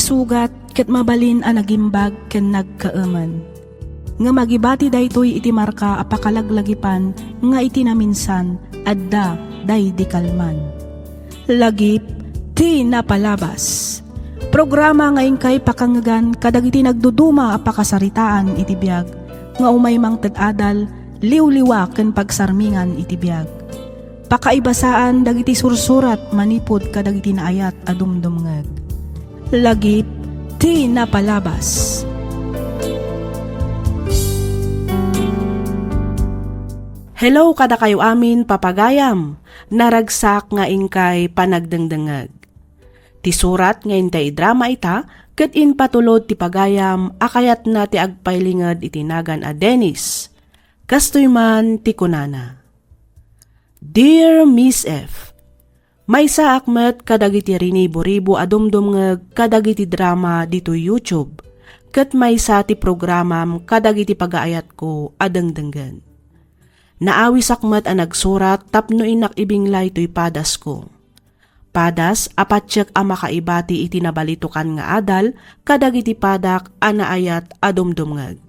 sugat ket mabalin a nagimbag ken nagkaeman. Nga magibati daytoy iti marka apakalaglagipan nga iti naminsan adda day di kalman. Lagip ti napalabas. Programa nga ingkay pakangagan kadagiti nagduduma apakasaritaan iti biag nga umaymang ted-adal liwliwa ken pagsarmingan iti biag. Pakaibasaan dagiti sursurat manipod kadagiti naayat a dumdumngeg. Lagip ti napalabas. Hello kada kayo amin papagayam, naragsak nga ingkay panagdengdengeg. Ti surat nga intay drama ita, ket inpatulod ti pagayam akayat na ti agpailinged itinagan a Dennis. Kastoy man ti kunana. Dear Miss F, maysa akmet kadagiti rinibo-ribo adumdumngeg kadagiti drama dito YouTube, ket maysa ti programam kadagiti pagaayat ko adengdenggen. Naawis akmet a nagsurat tapno inak ibinglay to'y padas ko. Padas apatsyak a makaibati iti nabalitukan nga adal kadagiti padak a naayat adumdumngeg.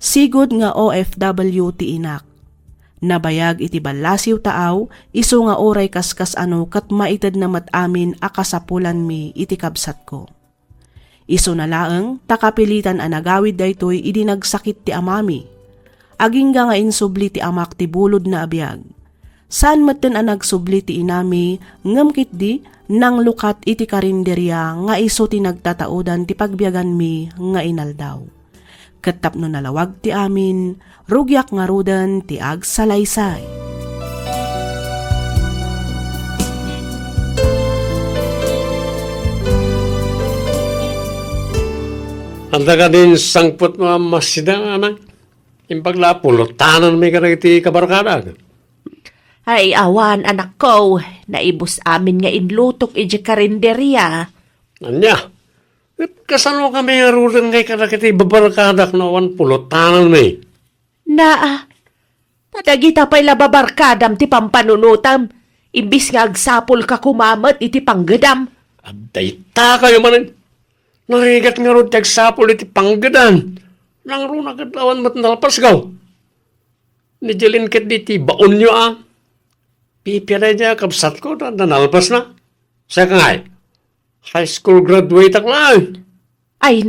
Sigud nga OFW ti inak. Nabayag iti balasiw taaw, iso nga oray kaskas ano kat maited na matamin akasapulan mi iti kabsat ko. Iso na laeng, takapilitan anagawid daytoy idi nagsakit ti amami. Agingga nga insubli ti amak ti bulod na abiyag. Saan maten ang nagsubli ti inami, ngamkit di, nang lukat iti karinderya nga iso ti nagtataudan ti pagbiyagan mi nga inaldaw. Katapno nalawag ti amin, rugyak nga rudan ti agsalaysay. Anda ka din sangpot mga masidang anak. Impaglapulo, tanan may ka iti kabarkada. Ay, awan, anak ko. Naibus amin nga inlutok iti karinderya. Anya, kasano kami nga rudan kay iti babarkadak na 10 tanan may? Tadagita pa'y lababarkadam ti pampanunutam. Imbis nga agsapol ka kumamat iti panggadam. Abday ta kayo manin. Narigat nga rin tagsapol iti panggadan. Nang rin agadawan matnalpas gaw. Nijalin kat di baon nyo Pipira niya kabsat ko na nanalpas na. Sa kangay, high school graduate ak lang. Ay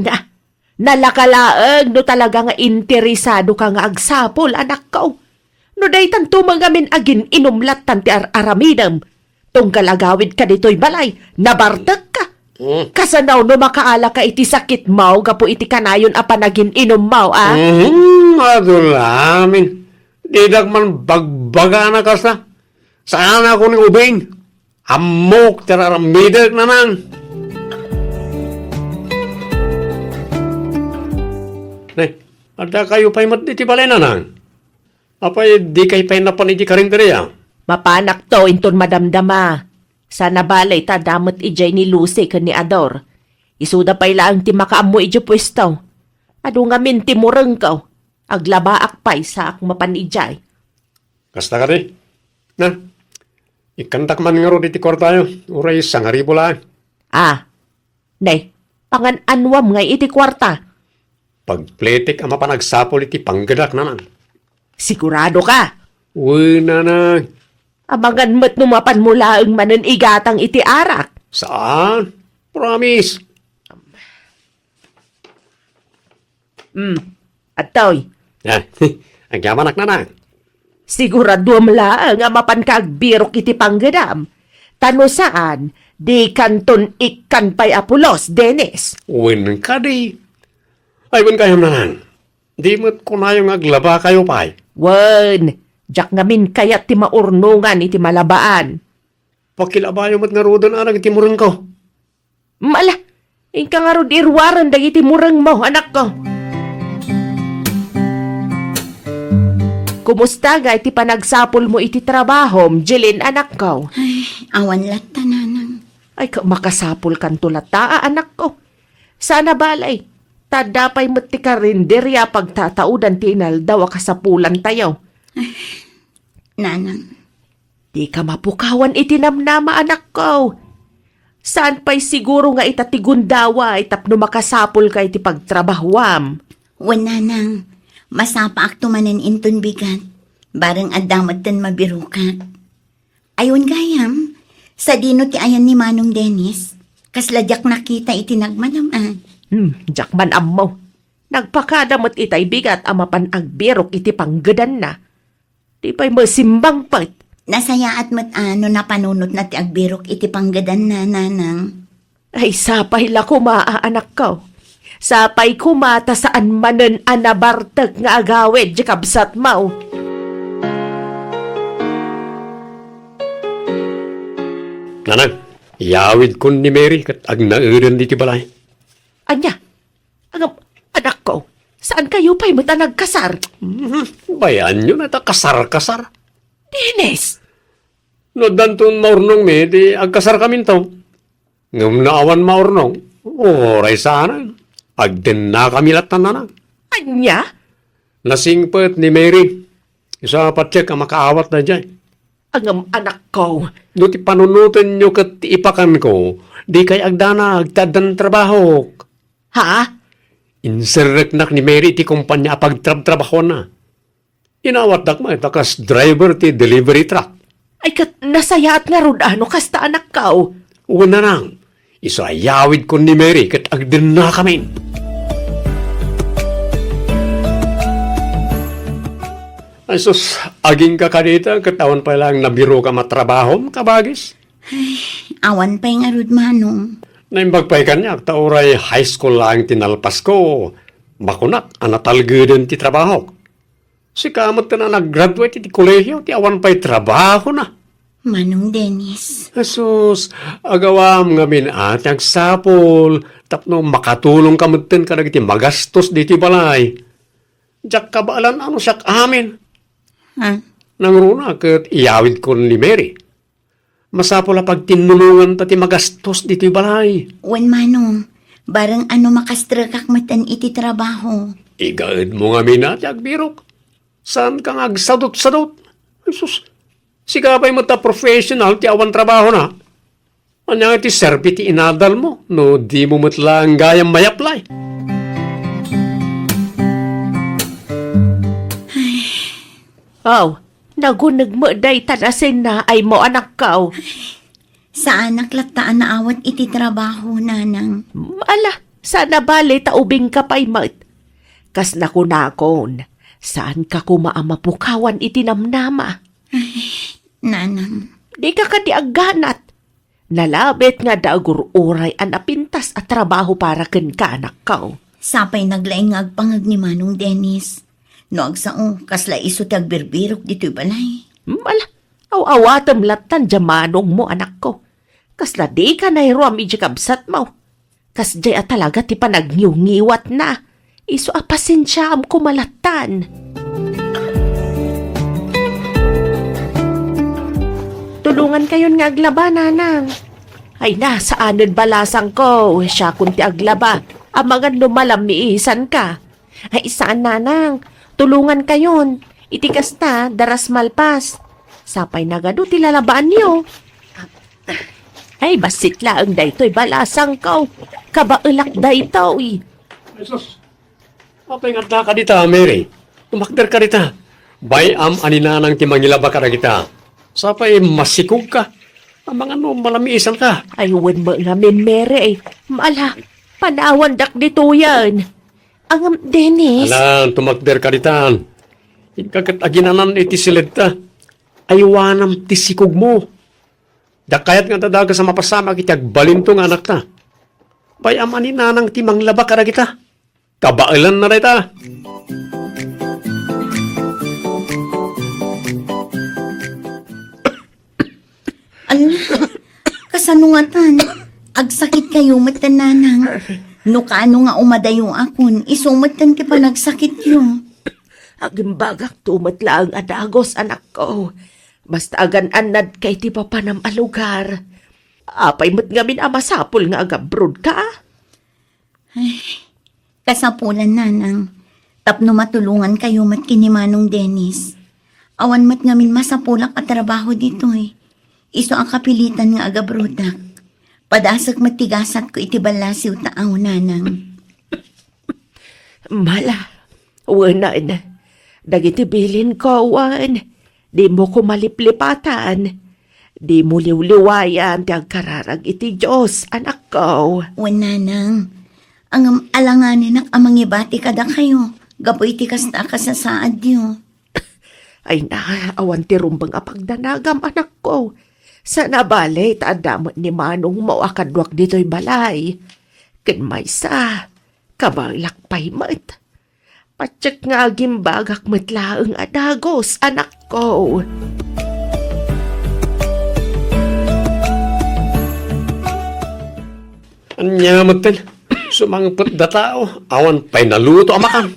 nalakalaang no talaga nga interesado ka nga agsapol, anak ko. No daytan tumangamin agin inumlat tanti aramidam. Tunggalagawid ka dito'y balay, nabartag ka. Kasanaw no makaala ka iti sakit mau, gapo iti kanayon a panagin inom mau, Adulamin. Didak man bagbaga na kasa. Saan ako ni ubing? Amok tararamidag naman. Ada kayo pa'y matiti balay nanan. Apay di kayo pa'y napan iti karinderya. Mapanak to inton madamdama. Sana balay ta damot ijay ni Lucy ken ni Ador. Isuda pa'y laang ti makaamu ijay pwesto. Adu nga min ti mureng kaw. Aglabaak pa'y sa ak mapanijay. Kasta ka di? Na, ikantak man nga ro di ti kwartayo. Uray sangaribo lang. Nay, pangan-anwam ngay iti kwarta. Pagpletik ang mapanagsapol iti panggadak naman. Sigurado ka? Uy, nanay. Abangan mo't numapan mula ang manan igatang iti arak. Saan? Promise. Atoy. Yan, ang yamanak na. Sigurado mla nga mapan kagbirok iti panggadam. Tano saan, di kanton ikan pa'y apulos, Dennis. Uwin ka di. Ay, wan kayo nanan. Di mo't kunayong aglaba kayo pa'y. Wan, jak ngamin kayat ti maurnungan iti malabaan. Pakilabayo mo't nga rudan arang iti murang ko. Mala, inka nga ro irwaran dag iti murang mo, anak ko. Kumusta nga iti panagsapol mo iti trabahom, Jeline, anak ko? Ay, awan lata nanang. Ay, makasapol kan tulata, anak ko. Sana balay, tadapay mo't ti karinderya pagtataudan ti inaldaw kasapulan tayo. Ay, nanang. Di ka mapukawan iti namnama, anak ko. Saan pa'y siguro nga itatigundawa tapno makasapol kay ti pagtrabahwam? Wala nang masapa ak tumanan inton bigat. Barang adamat tan mabirukat. Ayon gayam, sa dino ti ayan ni Manong Dennis, kasladyak nakita itinagmanaman. Jakman ammo. Nagpakadamot itay bigat amapan agbirok iti panggadan na. Di pa'y masimbang pat. Nasaya at ano na panunot na ti agbirok iti panggadan na nanang. Ay sapay la kumaa anak ko. Sapay kumata saan manen anabartag nga agawid di kabsat mau. Nanang, iyawid ko ni Mary kat ag nauran di ti balay. Anya, anak ko, saan kayo pa'y mata nagkasar? Bayan nyo na ta kasar-kasar. Dennis! No danton maurnong me, di agkasar kami to. Ngam naawan maurnong, oray sana. Agden na kami latan na. Anya? Nasingpet ni Mary. Isa patsek ang makaawat na dyan. Ang anak ko, No ti panunutan nyo kat ipakan ko, di kay agdana agtadan trabaho. ha? Inserreknak ni Mary ti kumpanya pagtrabaho na. Inawat dak ma, takas driver ti delivery truck. Ay kat nasayat nga rod ano kasta anak ko. Una nang, isayawid ko ni Mary kat agden na kami. Ay sus, aging ka kanita, katawan pa lang nabiro ka matrabaho, kabagis. Awan pa'y nga rod Manong. Naimbagpay ka niya, tauray high school lang tinalpas ko. Bakunak, anatalguden ti trabaho. Si kamot ka na nag-graduate ti kolehiyo, ti awan pa'y trabaho na. Manong Dennis. Jesus, agawam nga min at yung sapol, tapno makatulong kamutin ka ti magastos di ti balay. Diyak kabaalan ano siyak amin. Ha? Nangruna kat iyawid ko ni Mary. Masapol na pag tinulungan ta ti magastos di ti balay. Wan Manong, barang ano makastrakak matan iti trabaho. Igaad mo nga minat, yagbirok. Saan ka nga agsadot-sadot? Ay sus, sigabay mo ta professional, ti awan trabaho na. Anya nga ti serbi ti inadal mo, no di mo matlang gayang may-apply. Oh, nagunag mo day tanasin na ay mo anak ko. Sa anak lataan na awat iti trabaho nanang. Ala, sana bali taubing ka pa'y mat. Kas nakunakon, saan ka kumaamapukawan itinamnama? Nanang. Di ka kadi agganat. Nalabit nga dagur uray an apintas at trabaho para ken ka anak ko. Sapay naglaing nga agpangag ni Manong Dennis. No agsao, kasla iso ti agbirbirok dito'y balay. Ala, aw-awatam latan jamanong mo anak ko. Kasla di ka na iruam kabsat mo. Kas jay talaga ti panagniw-ngiwat na. Iso apasensya am kumalatan. Tulungan kayon nga aglaba, nanang. Ay na, saanan balasang ko. Siya kunti aglaba. Amangan lumalam ni isan ka. Ay saan, nanang? Tulungan kayon. Itikas ta, daras malpas. Sapay nagado ti lalabaan niyo. Ay, basit laang daytoy balasang ko. Kabailak daytoy. Jesus, mapingat na ka dita, Mary. Tumakder ka dita. Bayam aninanang ti mangilaba ka na kita. Sapay masikog ka. Ang mga no malamiisan ka. Ay, wen mo nga min mere. Maala, panawan dak dito yan. Ang Dennis. Alan, tumakder ka dita. Ikakat aginanan iti silid ta. Aywanam ti sikog mo. Dakayat nga tadaga sa mapasama kitag balinto nga anak ta. Bayam aninanang ti manglaba ka na kita. Kabailan na rin ta. Ala, kasanungatan. Agsakit kayo matan nanang. No kaano nga umadayo akon, isumatan ki pa nagsakit yun. Agimbagak tumatla ang adagos, anak ko. Basta agan-anad kay ti papanam a lugar. Apay mo't ngamin amasapol nga agabroad ka. Kasapulan nanang. Tapno matulungan kayo mat kini Manong Dennis. Awan mat ngamin masapulak at trabaho dito eh. Iso ang kapilitan nga agabrodak. Padasag matigasat ko iti balasiw taaw nanang. Mala, wanan. Dagiti bilin ko, wan. Di mo ko maliplipatan. Di mo liwliwayan ti agkararag iti Diyos, anak ko. Nanang, ang alanganin amang ibati kada kayo. Gapoy ti kasta kasasaad niyo. Ay na, awan ti rumbang apagdanagam, anak ko. Sa nabalay, taadamot ni Manong mo akadwak dito'y balay. Ken maysa, kabalakpay mat. Patsak nga gimbagak matlaang adagos, anak ko. Anya maten, sumangpet da tao, awan pa'y naluto amakan.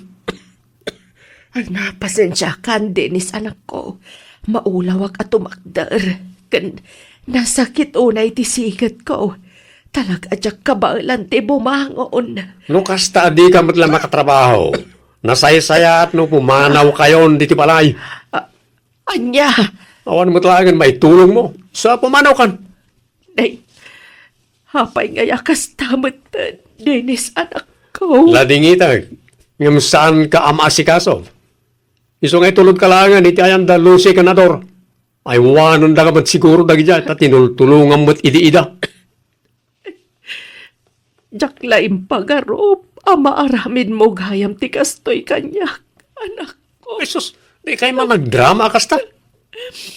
Ay napasensya kan, Dennis, anak ko. Maulawag at tumakdar. Kan nasakit unay ti sikat ko. Talag adyak kabalan ti bumangon. No kasta di ka matla makatrabaho. Nasaya-saya at no pumanaw kayon di ti balay. Anya, Awan mo talagang may tulong mo. Sa pumanaw kan. nay, hapay nga yakas tamat, Dennis, anak ko. Ladingita, ngam saan ka amasikaso? Iso ngay tulod ka langan, iti ayan da lusi kanador. Ay wanon da ka ba't siguro dagi dyan, at tinultulungan mo't idi-ida. Jakla impagarop, ama aramin mo gayam ti kastoy kanyak, anak ko. Jesus, di kayo man nagdrama kasta.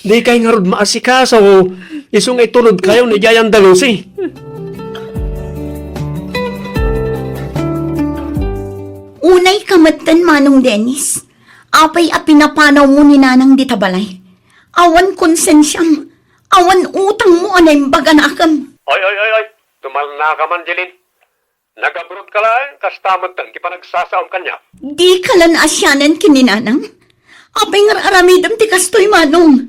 Di kayo nga rod maasikaso. Iso ngay tulod kayo ni Jayan Dalusi. Unay kamatan Manong Dennis. Apay a pinapanaw mo ni nanang ditabalay. Awan konsensyam. Awan utang mo anay baganakam. Ay. Tumal na ka man, Jelin. Nag-abroad ka lang, kastamot tan, di pa nagsasaom kanya. Di kalan asyanan kininanang. Apay nga aramidam ti kastoy Manong.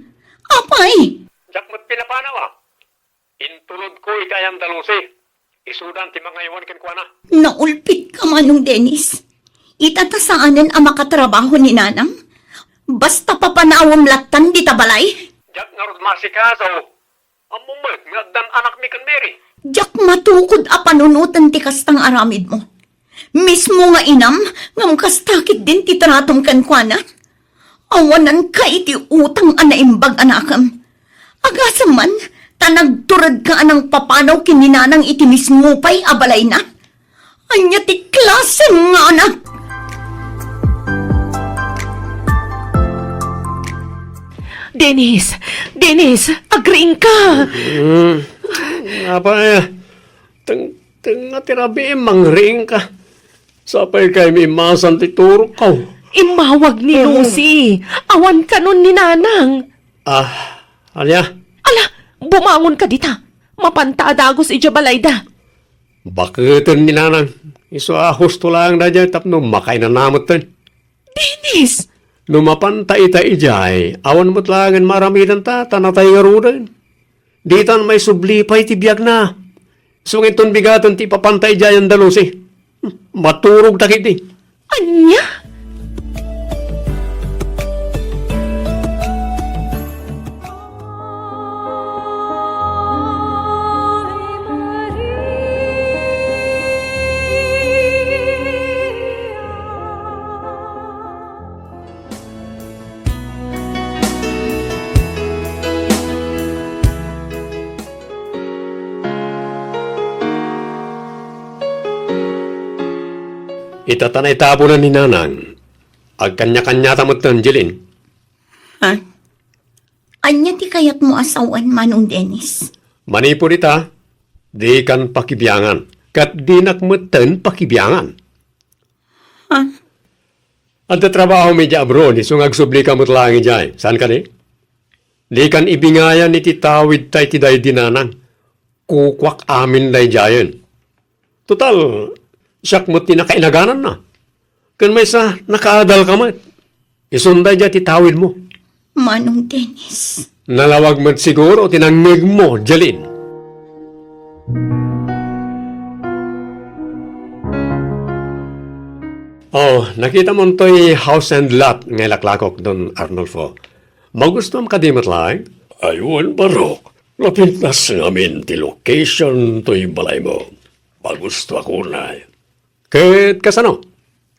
Apay. Jak mo't pinapanaw ah. Intulod ko ikayang Dalusi. Isudan ti mga iwan kin kwa na. Naulpit ka Manong Dennis. Itatasaanan ang makatrabaho ni nanang. Basta papanawam latan ditabalay. Jak nga rod masikaso. Amumat, nga dan anak mi kan Mary. Jak matukod a panunutan ti kastang aramid mo. Mismo nga inam, ngam kastakit din ti tratong kankwana. Awanan ka iti utang anaimbag anakam. Agasam man, tanagturad ka anang papanaw kininanang iti mismo pa'y abalay na. Anya ti klaseng nga anak. Dennis, agreeing ka. Apa teng tirabi mangring ka. Sapay kay mi masan ti turok ko. Imawag ni Lucy. Awan ka nun ni Nanang. Alya, Ala, bumangon ka dita. Mapanta adagos ijabalayda. bakitin ni nanang. Iso husto lang na dyan, tapno makay na namot tan. Dennis, Numapanta ita ijay, awan mo't langan maramidan ta, tanatay nga rudan. Ditan may sublipay ti biyag na. Sungiton bigaton ti papantay ijay ang Dalusi. Maturog takiti. anya? Itatanay tabo na ni nanang. Ag kanya-kanya tamot ng Jelin. Ha? Anya ti kayat mo asawan Manong Dennis. Manipur ita, di kan pakibiyangan. Kat di nakmutan pakibiyangan. Ha? At trabaho medya abroad, isong agsubli ka mo't lang ijay. Saan ka di? Di kan ibingayan iti tawid tay ti day dinanang. Kukwak amin day jayan. Total, siyak mo't tinakainaganan na. Kan may sa nakaadal ka mat. Isunday dya ti tawid mo. Manong Dennis. Nalawag mo siguro, tinangig mo, Jelin. Oh, nakita mo to'y house and lot ng laklakok doon, Arnulfo. Magustom ka di matlaing? Ayun, barok. Napintas namin ti location to'y balay mo. Pagusto ako na. Kahit kasano,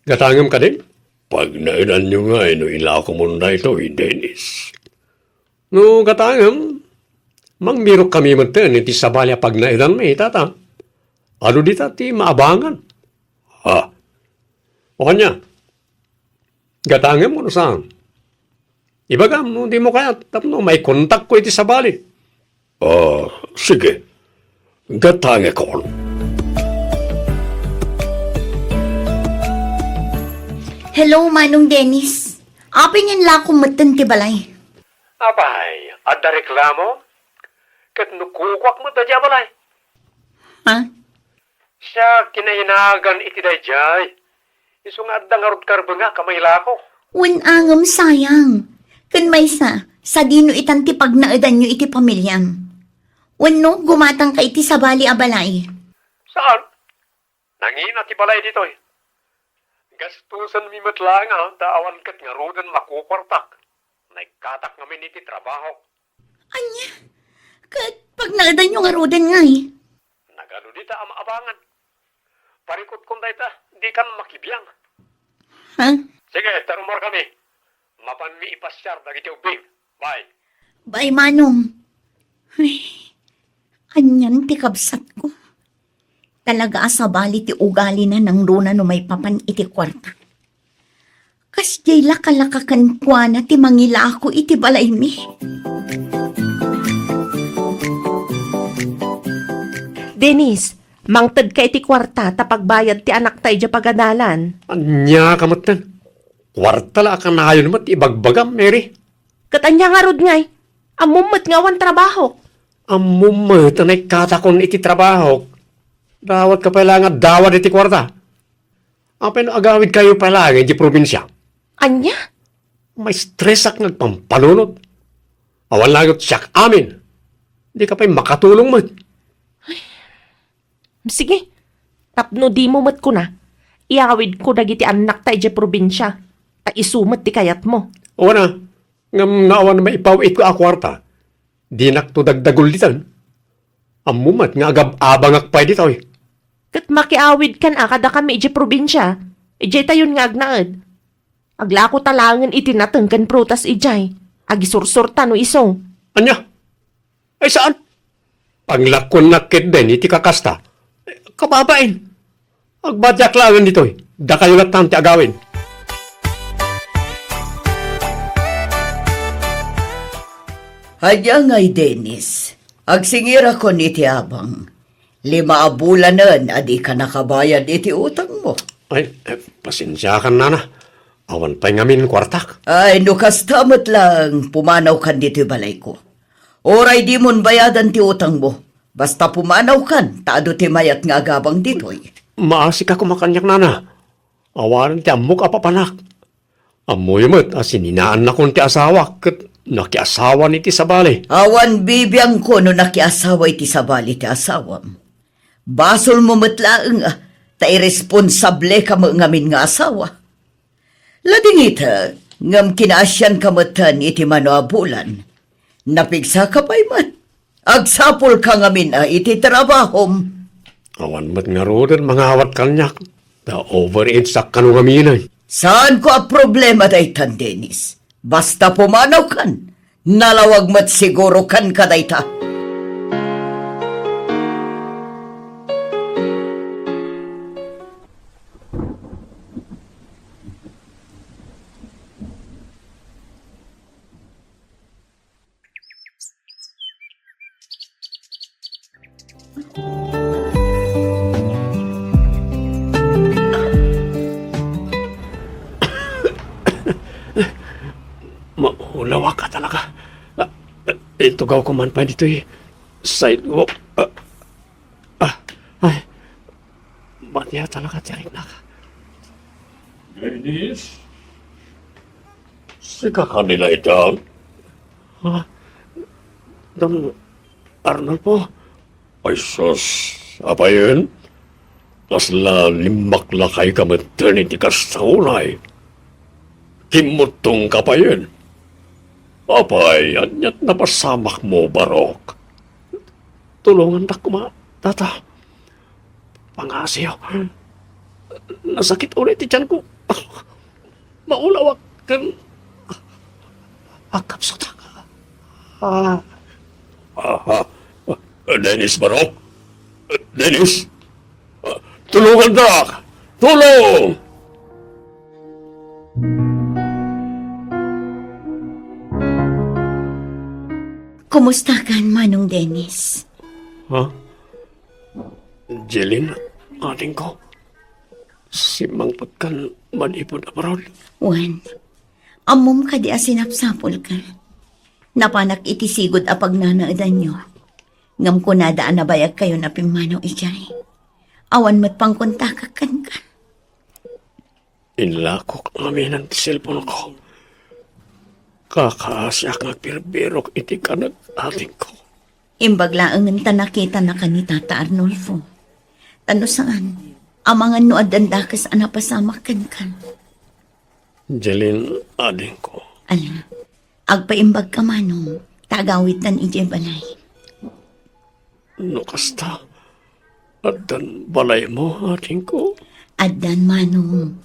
gatangam ka din? Pag nailan nyo nga, no ila ko muna ito, Dennis. No, gatangam, mangmirok kami matan, iti sabalya pag nailan may tata. Ano di ti maabangan? Ha? O kanya, gatangam mo no saan? Ibagam, no, di mo kaya, tapno, may kontak ko iti sabali. Sige. Gatangam ko. Hello, Manong Dennis. Apin yan la akong matan ti balay. Abay, adda reklamo? Kat nukukwak mo da balay. Ha? Siya kinahinagan iti dayjay. Isu nga adda nga rod karbo nga kamayla ko. Angam sayang. Kan may sa dino itan ti pagnaadan nyo iti pamilyam. No, gumatang ka iti sabali a balay. Saan? Nangina ti balay dito eh. Gastusan mi matla nga, daawan kat nga rodan makukwartak. Nagkatak ngamin iti trabaho. Anya? Kat pagnaadan nyo nga rodan nga eh. Nagano dita ang maabangan. Parikot kong dayta, di kan makibiyang. Ha? Sige, tarumor kami. Mapan mi ipasyar dagiti ubing. Bye. Bay, Manong. Ay, anyan ti kabsat ko. Talaga asabali ti ugali na ng runa no may papan iti kwarta. Kas jay lakalakakan kwa na ti mangila ako iti balay mi. Dennis, mangtad ka iti kwarta tapagbayad ti anak tayo dya pagadalan. Anya kamatan. Kwarta la ka na yun mat ibagbagam, Mary. Katanya nga rod ngay, amumot nga wan trabaho. Amumat na katakon iti trabaho. Dawat ka pala nga dawat iti kwarta. Apay no agawid kayo pala nga iti probinsya. Anya? May stress ak nagpampanunod. Awan lagot siyak amin. Di ka pa'y makatulong mo. Sige, tapno di mo mat ko na. Iawid ko dagiti anak tayo dya probinsya. Ta isumat ti kayat mo. O na, ngam naawan na maipawit ko a kwarta. Di nakto dagdagol ditan. Amumat nga agab-abang akpay dito eh. Kat makiawid kan kada kami dya probinsya. Ijay tayon nga agnaad. Aglako talangan itinatengkan prutas ijay. Agisursurta no isong. Anya? Ay saan? Panglakon nakit din iti kakasta. Kababain. Agbadyak langan dito eh. Da kayo latan ti agawin. Hadya ngay, Dennis. Agsingira ko ni ti abang. 5 abulanan adi ka nakabayad iti utang mo. Ay, pasensya ka na na. Awan pa'y ngamin kwartak. Ay, no kastamot lang pumanaw kan dito balay ko. Oray di mon bayadan ti utang mo. Basta pumanaw kan, taado ti mayat nga agabang ditoy. Maasik ako makanyak na na. Awaran ti amok apapanak. Amoy mo't asininaan na kong ti asawa kat nakiasawa ni ti sabali. Awan bibiyang ko no nakiasawa iti sabali ti asawam. Basol mo matlaang ta irresponsable ka mo ngamin nga asawa. Lading ita, ngam kinaasyan kamatan iti manoabulan. Napigsa ka pa'y mat. Agsapol ka ngamin iti trabahom. Awan mo't nga rodan mga awat kanyak. Da overeat sa kanungaminay. Saan ko a problema daytan, Dennis? Basta pumanaw kan. Nalawag mat siguro kan ka dayta. Maulawa ka talaga. Ito gaw ko man pa dito eh. Sidewalk. Ay. Batya talaga tiyarik na ka. Dennis? Sika kanila ito. Ha? Don Arnold po. Ay sus. Apa yun? Kasla limak lakay ka maternity ka sa unay. Kimutong ka pa yun. Apay, anyat napasamak mo, Barok. tulungan na kuma, tata. Pangasiyo. Nasakit ulit tiyan ko. Maulawak kan akap sa taka. Dennis Barok? Dennis? Tulungan na! Tulong! Kumusta kan, Manong Dennis? Ha? Jeline, ating ko. Si Mang Pagkan manipod abroad. Juan, amom ka di asinapsapol ka. Napanak itisigod apag nanaadan nyo. Ngam ko nadaan na bayag kayo na pimanaw ijay. Awan mat pang kontakakan ka. Inlakok amin ang cellphone ko. Kakaasyak nagbirbirok iti ka ating ko. Imbaglaangan ta nakita na ka ni Tata Arnulfo. Tano saan? Amangan no adandakas anapasamakan ka. Jeline, ating ko. Ala, agpaimbag ka manong. Tagawitan ijay balay. No kasta. At dan balay mo ating ko. Adan manong.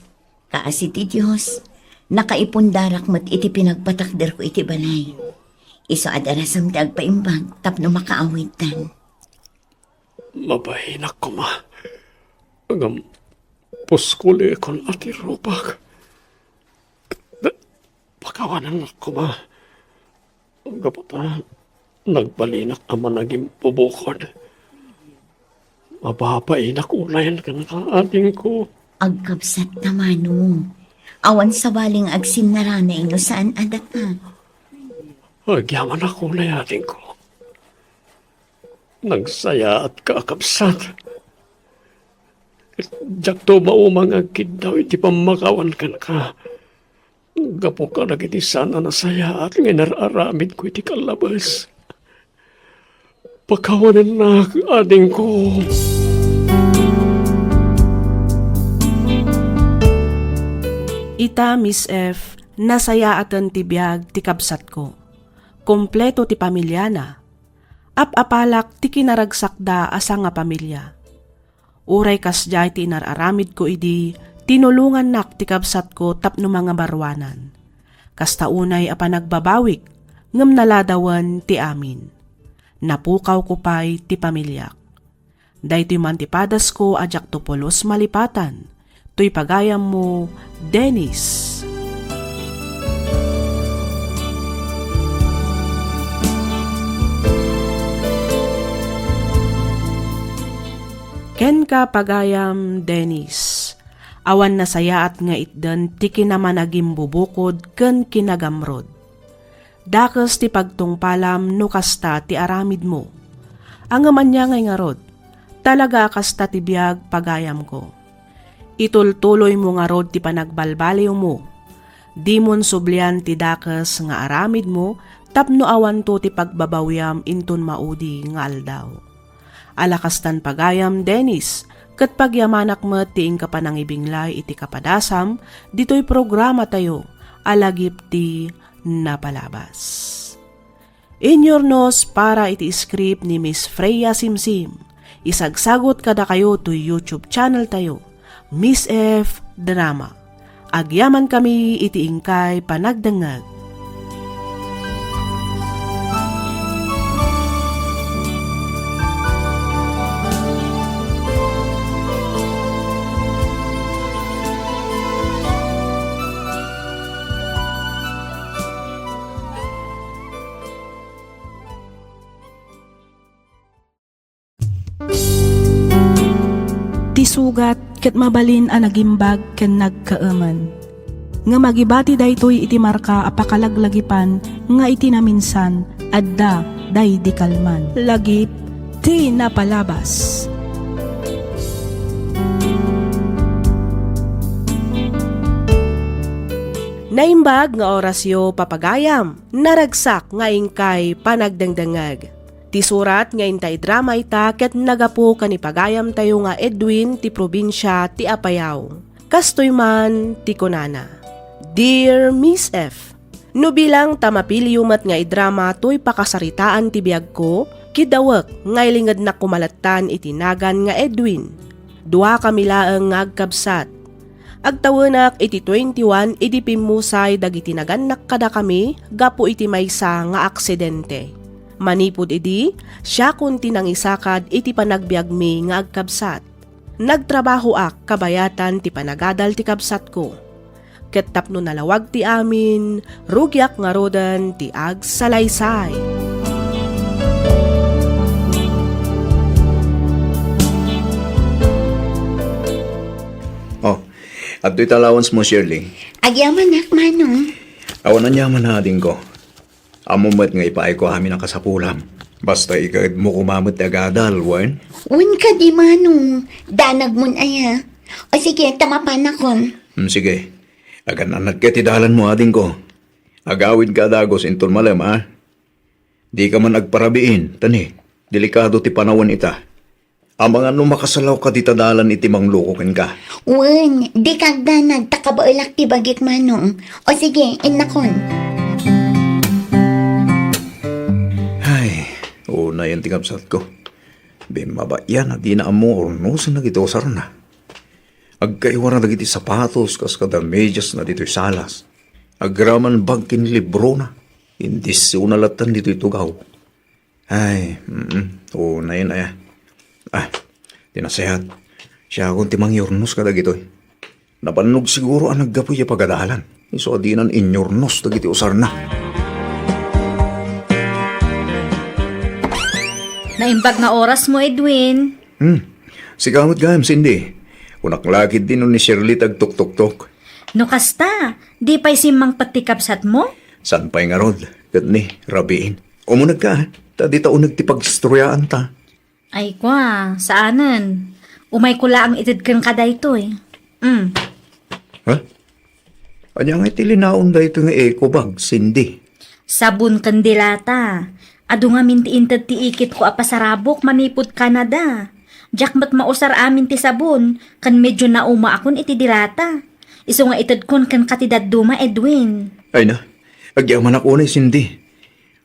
Kaasi ti Diyos. Nakaipundarak mat iti pinagpatakder ko iti balay. Iso adarasam ti agpaimbag tapno makaawitan. Mabahinak ko ma. Agam puskuli kon ati rupag. Pakawanan ko ma. Gapata nagbalinak ama naging pubukod. Mapapainak unayan ka na ating ko. Agkabsat na manong. Awan sa baling agsim na ranay no saan adat na. Agyaman ako na ating ko. Nagsaya at kakapsat. Diyak to maumang agkid daw iti pamakawan ka na ka. Gapo ka na iti sana nasaya at nginararamid ko iti kalabas. Pakawanan na ating ko. Ita, Miss F, nasaya atan ti biyag ti kabsat ko. Kompleto ti pamilya na. Apapalak ti kinaragsakda asa nga pamilya. Uray kasjay ti inararamid ko idi, tinulungan nak ti kabsat ko tapno mga barwanan. Kasta unay apa nagbabawik, ngam naladawan ti amin. Napukaw ko pa'y ti pamilyak. Dahito man ti padas ko ajak to polos malipatan. To'y pagayam mo, Dennis. Ken ka pagayam, Dennis. Awan na sayaat nga itdan ti kinamanagim bubukod ken kinagamrod. Dakas ti pagtungpalam no kasta ti aramid mo. Ang amanya ngay ngarod, talaga kasta ti biyag pagayam ko. Itultuloy mo nga rod ti panagbalbaliw mo. Di mon sublian ti dakas nga aramid mo, tapno awan to ti pagbabawyam inton maudi nga aldaw. Alakastan pagayam, Dennis, kat pagyamanak mo tiing kapanangibinglay iti kapadasam, dito'y programa tayo, alagip ti napalabas. Inyornos para iti script ni Miss Freya Simsim. Isagsagot kada kayo to YouTube channel tayo, Miss F Drama. Agyaman kami iti ingkay panagdangag. Sugat ket mabalin a nagimbag ken nagkaaman. Nga magibati daytoy iti marka apakalaglagipan nga iti naminsan adda day di kalman. Lagip ti napalabas. Naimbag nga orasyo papagayam, naragsak nga ingkay panagdangdangag. Ti surat nga intay drama ita ket nagapu kanipagayam tayo nga Edwin ti probinsya ti Apayao. Kastoy man ti kunana. Dear Miss F, No bilang tamapiliumat nga idrama to'y pakasaritaan ti biyag ko, kidawak ngay lingad na kumalatan itinagan nga Edwin. Dua kami laeng nga agkabsat. Agtawanak iti 21 iti pimusay dagiti naganak kada kami gapo iti maysa nga aksidente. Manipod idi, siya kun tinangisakad iti panagbiag mi nga agkabsat. Nagtrabaho ak kabayatan ti panagadal ti kabsat ko. Ket tapno nalawag ti amin, rugyak nga rodan ti agsalaysay. Oh, at do'y talawans mo, Shirley. Agyaman nak, Manong. Awan na niyaman na din ko. Amumat nga ipaay ko amin ang kasapulam. Basta ikad mo kumamot agadal, wan? Un ka di, Manong. Danag mun aya. O sige, tamapan akon. Sige. Agan anad ka tidalan mo ading ko. Agawid ka dagos inton malam, ha? Di ka man agparabiin, tani. Delikado ti panawan ita. Amang ano makasalaw ka titadalan iti manglukokin ka. Un, di kagda nagtakabaulak ti bagik, Manong. O sige, inakon. Ay, una yan tingapsat ko. Bimaba yan, di na amo ornosan na gitosar na. Agkaiwara na giti sapatos kas kada medyas na dito'y salas. Agraman bagkin libro na. Hindi siunalatan dito'y tugaw. Ay, una yan ay. Tinasayat. Siya akong timang yornos kada gito'y. Napanog siguro ang naggapoy ya pagadalan. Iso adinan inyornos na giti usar na. Naimbag nga oras mo, Edwin. Sigamot gayam, Cindy. Unak lakid din nun ni Shirley tagtok-tok-tok. No kasta, di pa'y simang patikapsat mo? San pa'y nga rod? Kat ni, rabiin. Umunag ka, ha? Tadi taon nagtipagstroyaan ta. Ay kwa, saanan? Umay ko lang itid kang kaday to eh. Ha? Anya nga itilinaon da ito nga eco bag, Cindy. Sabon kandilata. Ado nga minti-intad ti ikit ko apasarabok manipod Canada. Jack mat mausar amin ti sabon, kan medyo nauma akon iti dilata. Iso nga itad kon kan katidad duma, Edwin. Ay na, agyaman ako na, Cindy.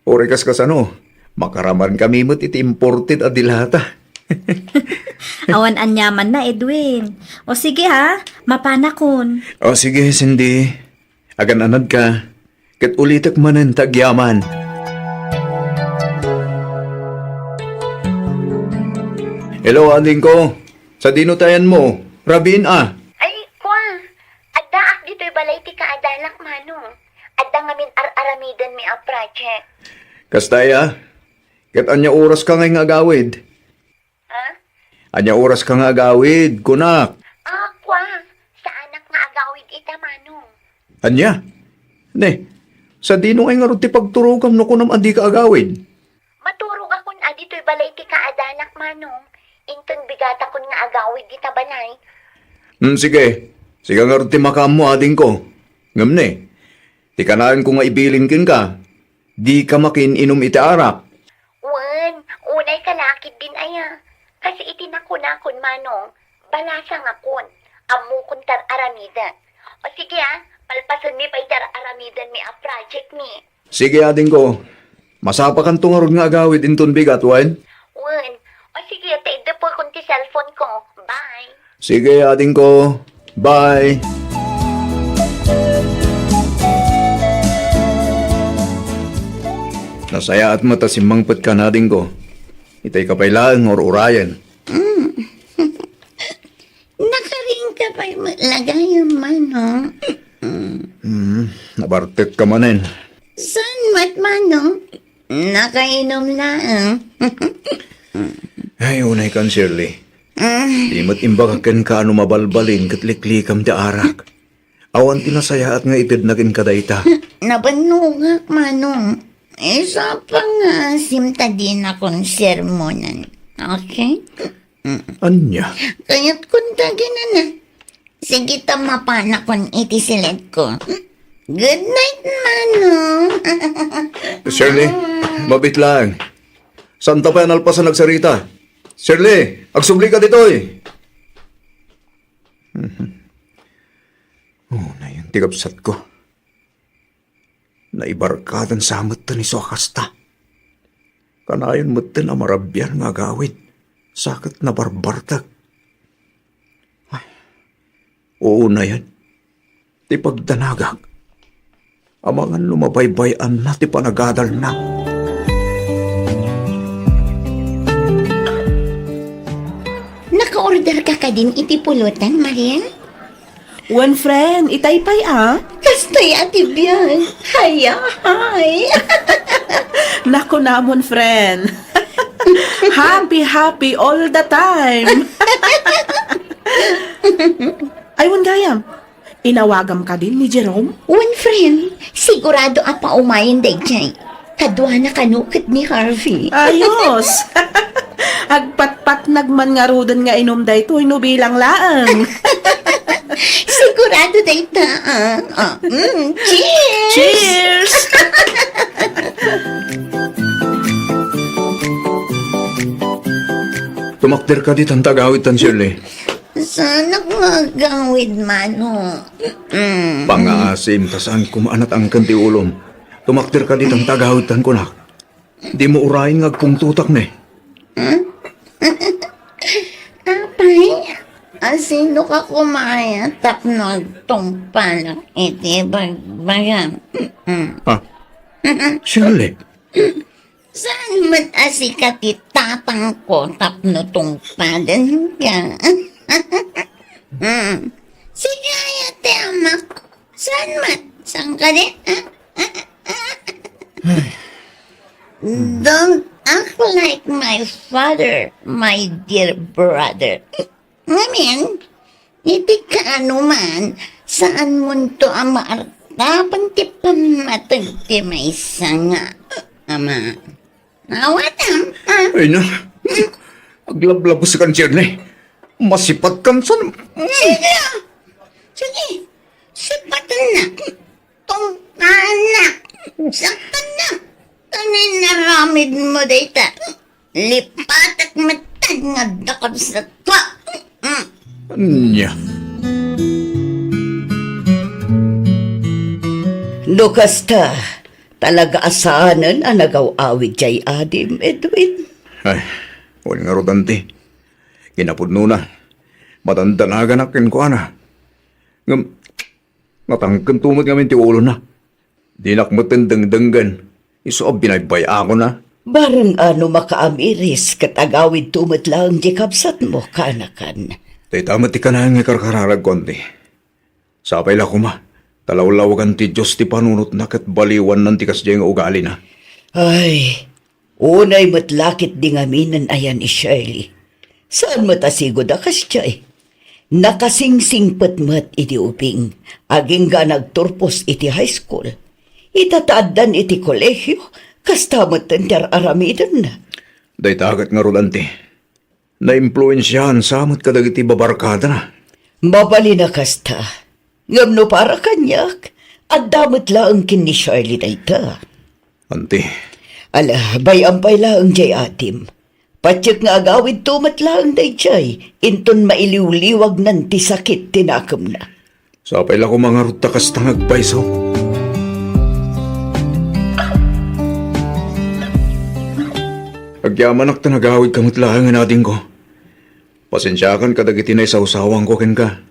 Orekas kas ano, makaraman kami mo't iti imported adilata. Awan anyaman na, Edwin. O sige ha, mapanakon. O sige, Cindy. Agan anad ka. Kat ulitak manan tagyaman. Hello, anding ko. Sa dinutayan mo. Rabin Ay, kwa. Adda ak dito'y balay ti kaadalak, Manong. Adda ngamin aramidan mi a project. Kastaya. Kat anya oras ka ngay nga agawid. Ha? Anya oras ka nga agawid, kunak. Kwa. Sa anak nga agawid ita, Manong. Anya? Ne, sa dino ngay nga ron ti pagturugam no kunam andi ka agawid. Maturog akon dito'y balay ti kaadalak, Manong. Inton bigata kon nga agawid ita balay. Sige. Sige nga ron ti makam mo ading ko. Ngam ne. Ti kanaan ko nga ibilin kin ka. Di ka makin inom iti arak. Wan, unay kalakid din aya. Kasi itinakon-akon, Manong. Balasa nga kon. Amu kun tar aramidan. O sige palpasan mi pa'y tar aramidan mi a project mi. Sige ading ko. Masapakan to nga ron nga agawid inton bigat, wan? Wan, o sige, taida po kun ti cellphone ko. Bye. Sige ading ko. Bye. Nasaya at matasimmangpat ka na ading ko. Itay kapailaan or urayan. Nakaring ka pa'y lagayan, Manong. Nabartek ka manen. San mat, Manong? Nakainom lang. Ay, unay kan, Shirley. Di mat imbagakan ka ano mabalbalin katliklikam da arak. Awan tinasaya at nga itid na kin kadayta. Nabanugak, Manong. Isa pa nga, simta din akong sermonan. Okay? Anya? Kaya't kuntagin na. Sige, tamapana kon iti silet ko. Good night, Manong. Shirley, mabit lang. Saan ta pa yan alpasan nagsarita? Shirley, agsubli ka dito eh. Oh, na yung tigapsat ko. na ibarkadan sa amatan ni Sokasta. Kanayon matan na marabyan nga gawid, sakit na barbartag. Ay, oo na yan. Ti pagdanagag. Amangan lumabaybayan na ti panagadal na. Naka-order ka din iti pulutan, Marian? One friend, itaypay Kastoy ati biyan. Haya, hay. Nako namon friend. Happy all the time. Aywan gayam, inawagam ka din ni Jerome? One friend, sigurado apa umayin day jay. Kadwa na kanukit ni Harvey. Ayos. Agpatpat nagman nga rudan nga inom day to'y no bilang laang. Sigurado day ta. Cheers! Cheers! Tumakder ka dit ang tagawid tan Shirley. Sana magawid mano. Pangaasim, tasaan kumaanat ang kanti ulom. Tumakder ka dit ang tagawid tan kunak. Di mo urayin nga agpungtutak na eh. Apay, asino ka kumaya tap nagtungpal iti bagbagan. Ha? Shirley, Saan mat asikat itatang ko tap no tungpalan ka? Sige, ate amak. Saan mat? Saan ka di? Don't act like my father, my dear brother. Ngamin, hindi ka anuman, saan mo to ang maartapan ti pamatag ti may sanga, ama. Awatam, ay na. Aglablabos ka Shirley. Masipat kan san. Sige, sige, sipatan na, tungkaan na, saktan na. Tanin naramid mo data. Lipat at matag nga dakab sa twa. Anya. Lukas ta, talaga asahanan ang nagaw-awid jay Adim, Edwin. Ay, wala nga rodante. Kinapudno na. Matandanagan akin ko ana. Matangkan tumot kami ti ulo na. Dinakmatan dangdanggan. Isoab binaybay ako na. Barang ano makaamiris katagawid tumot lang di kapsat mo kanakan. Tay tamat ti kanahan nga karkararag konti. Sapay la kuma. Talawlawagan ti Diyos ti panunot na kat baliwan ng tikas diyang ugali na. Ay, unay matlakit di ngaminan ayan ni Shirley. Saan matasigo da kas jay? Nakasingsingpet mat iti uping. Aging ga nagturpos iti high school. Itataadan iti kolehyo, kastamot enter aramidan na. Day tagat nga rodante. Na-impluensyahan samot kadag iti babarkada na. Mabali na kasta. Ngam no para kanyak, at damot laang kin ni Shirley dayta. Ante, Ala, bayampay laang jay atim. Patsyak nga agawid tumat laang day jay, inton mailiwliwag nan ti sakit tinakam na. sapay la ko mga rutakas tangag paiso. Agyaman ak tanagawid kamot laang natin ko. Pasensyakan kadag iti na isaw-sawang ko ken ka.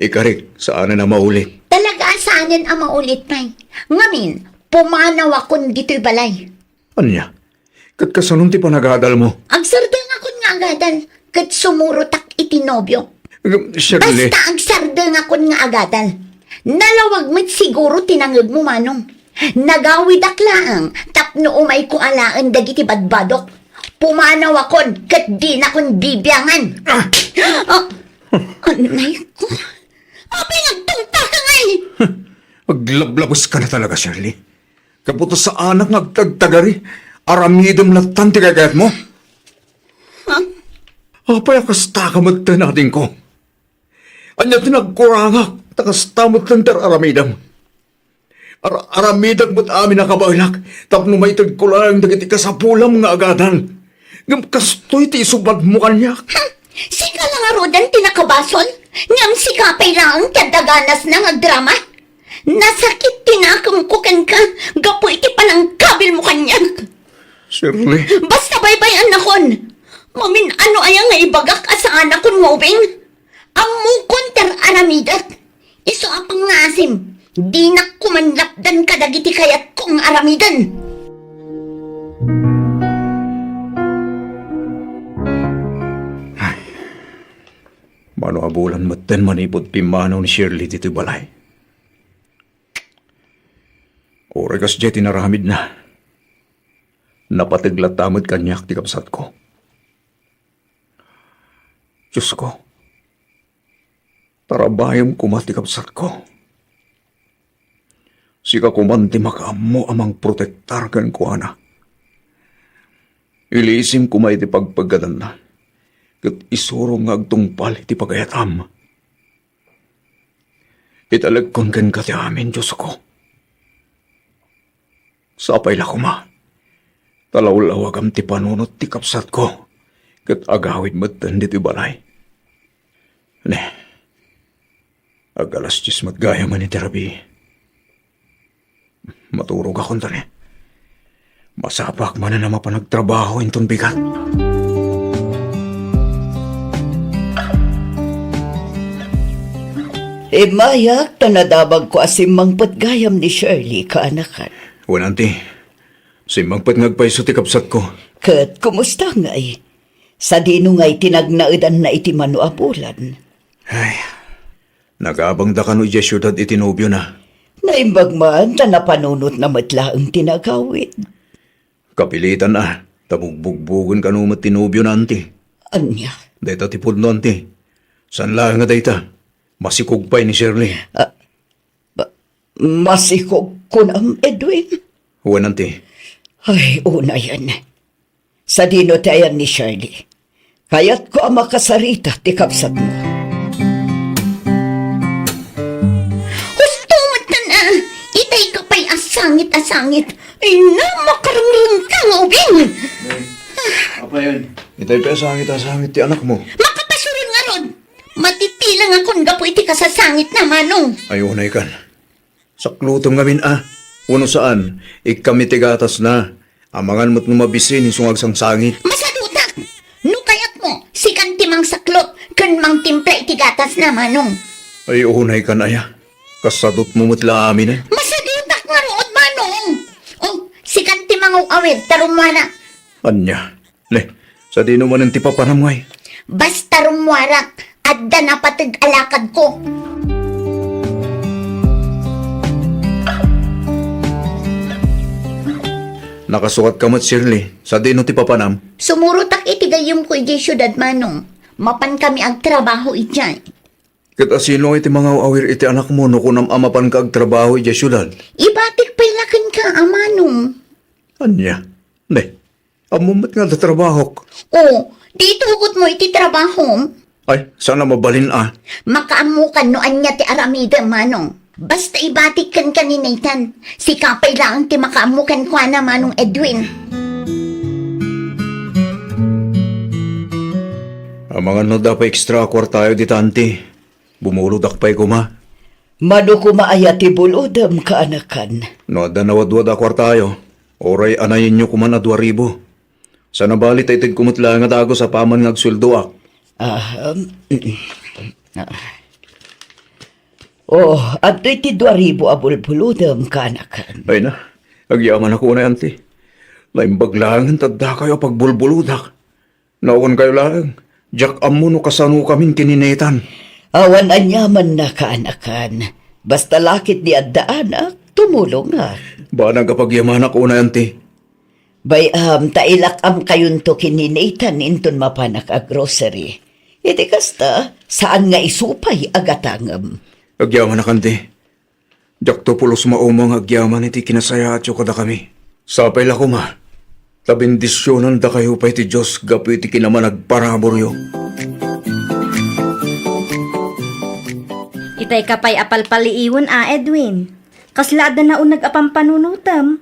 Ikarik, saan na maulit. Talaga asanan ang maulit, May. Ngamin, pumanaw akong dito'y balay. Anya? Kat kasanong ti panagadal mo? Agsardang akong nga agadal, kat sumurutak itinobyo. Shirley, Basta agsardang akong nga agadal. Nalawag mo't siguro tinangag mo, Manong. Nagawid aklaan, tapno umay ko alaan dagiti badbadok. Pumanaw akon, kat di na akong bibiyangan. Anay ko. Abi, nagtumpa ka ngay! aglablabos ka na talaga, Shirley. Kaputo sa anak nagtagtagari, aramidam na tanti kagayat mo. Apay akasta ka magtanating ko. Anya tinagkurangak, takastamot lang tar aramidam. Aramidam mo't amin nakabailak, tapno may tagkulang dagiti ka sa pulam nga agadan. Ngam kastoy ti isubad mo kanyak. Sika lang arudan tinakabasol. Ngam sikapay lang kadaganas ng agdrama. Nasakit tinakam ko kan ka. Gapo iti palang kabil mo kanyak. Shirley, Basta baybayan na kon. Mamin ano ayang nga ibagak asa anak kon mo ubing. Amukon ter aramidat. Iso apang ngasim. Di na kumanlapdan kadagiti kayat kong aramidan. mano abulan maten manipod pimanaw ni Shirley dito balay. Oregas jay tinaramid na. Napatiglatamad kanyak ti kapsat ko. Diyos ko, tarabayam kumati kapsat ko. Sika kumanti makaamo amang protektar kan ko ana. Ilisim kumay ti pagpagadan na. Kat isuro nga agtungpal iti pagayatam. Italagkon kan ka ti amin, Diyos ko. Sapay la kuma. Talaw-lawagam ti panunot ti kapsat ko. Kat agawid matan diti balay. Ne, agalas 10 matgaya man iti rabi. Maturog akong tani. Masapak man na mapanagtrabaho inton bigat. Mayak, tanadabag ko asimang patgayam ni Shirley kaanakan. Wananti, simang pat ngagpaiso ti kapsat ko. Kat, kumusta ngay? Sa dino ngay tinagnaudan na iti manuabulan. Ay, nagabang da kano iya syudad iti nobyo na. Naimbag man, tanapanunot na matlaang tinagawid. Kapilitan na, tabugbugbugon kano matinobyo na anti. Anya, Dayta tipod no anti. San lang nga dayta? Masikugpay ni Shirley. masikog ko na Edwin. Wananti, Ay, una yan. Sa dino tayan ni Shirley. Kaya't ko ang makasarita ti kapsat mo. Gusto mo na. Itay ka pa'y asangit. Ay na makarangrang ka nga ubing. apa yan? Itay pa sangit ti anak mo. Makapasurin nga ron. Matitilang akong gapo iti kasasangit na manong. Ayunay kan. Saklutom ngamin Uno saan, ikami tigatas na. Amangan mo't numabisin yung sungagsang sangit. Masadutak. No kayat mo, si kantimang saklot, kan mang timpla iti gatas na manong. Ay unay kan aya. Kasadot mo mutla amin Masadutak nga rood manong. Oh, si kantimang awid, tarumwana. Anya. Le, sa di naman ang tipapanamay. Basta rumwarak, adda na patag alakad ko. Nakasukat ka mat Shirley. Sa di no tipapanam. Sumurutak iti gayum ko iti syudad manong. Mapan kami ag trabaho iti. Kat asino iti mga awir iti anak mo no kunam amapan ka ag trabaho iti syudad. Ibatik pailakan ka, amanong. Anya. Ne, amumat nga da trabaho. Oh, di tugot mo iti trabaho. Ay, sana mabalin Makaamukan no anya ti aramida manong. Basta ibatik kan kaninaitan. Si kapay lang ti makaamukan ko na manong Edwin. Ang mga no dapat extra kwartayo di tanti. Bumulod akpay ko ma. Mano kumaayati bulodam kaanakan. No da nawadwad akwartayo. Oray anayin nyo kuman a 2,000. Sa nabalit ay tig kumutla nga dago sa paman ng agsuldoak. At iti 2,000 abulbulodam kaanakan. Ay na, agyaman ako na yanti. Laimbag lang tadda kayo pagbulbuludak. Naon kayo lang. Jack amo no kasano kamin kininetan. Awan anyaman na kaanakan. Basta lakit di addaanak, tumulong nga. Ba nagapagyaman ako na yanti. Tailak kayon to kininetan inton mapanak a grocery. Iti kasta, saan nga isupay agatangam. Agyaman na kanti. Jack to pulos maumang agyaman iti kinasaya at kada kami. Sapay la ko ma. Tabindisyonan da kayo pa iti Diyos gapu iti kinaman nagparaboryo. Itay ka pa'y apalpaliiwan Edwin. Kaslada na unag apampanunutam.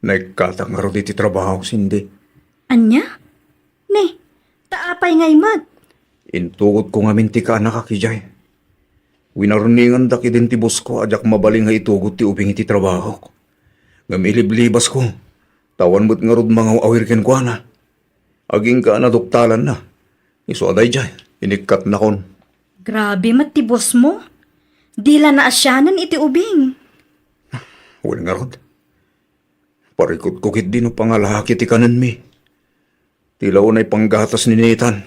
Nagkatang nga rin iti trabaho sindi. Anya? Ne, taapay ngay mat. Intugot ko nga minti ka nakakijay. Winarningan da kidin ti boss ko ajak mabaling nga itugot ti ubing iti trabaho. Ngam iliblibas ko. Tawan mo't nga rod mga awir ken kwa na. Aging ka na duktalan na. Iso aday dyan. Inikat na kon. Grabe matibos mo. Dila na asyanan iti ubing. Wala nga rod. Parikot ko kit din o pangalahak iti kanan mi. Tilaw na'y panggatas ni Nathan.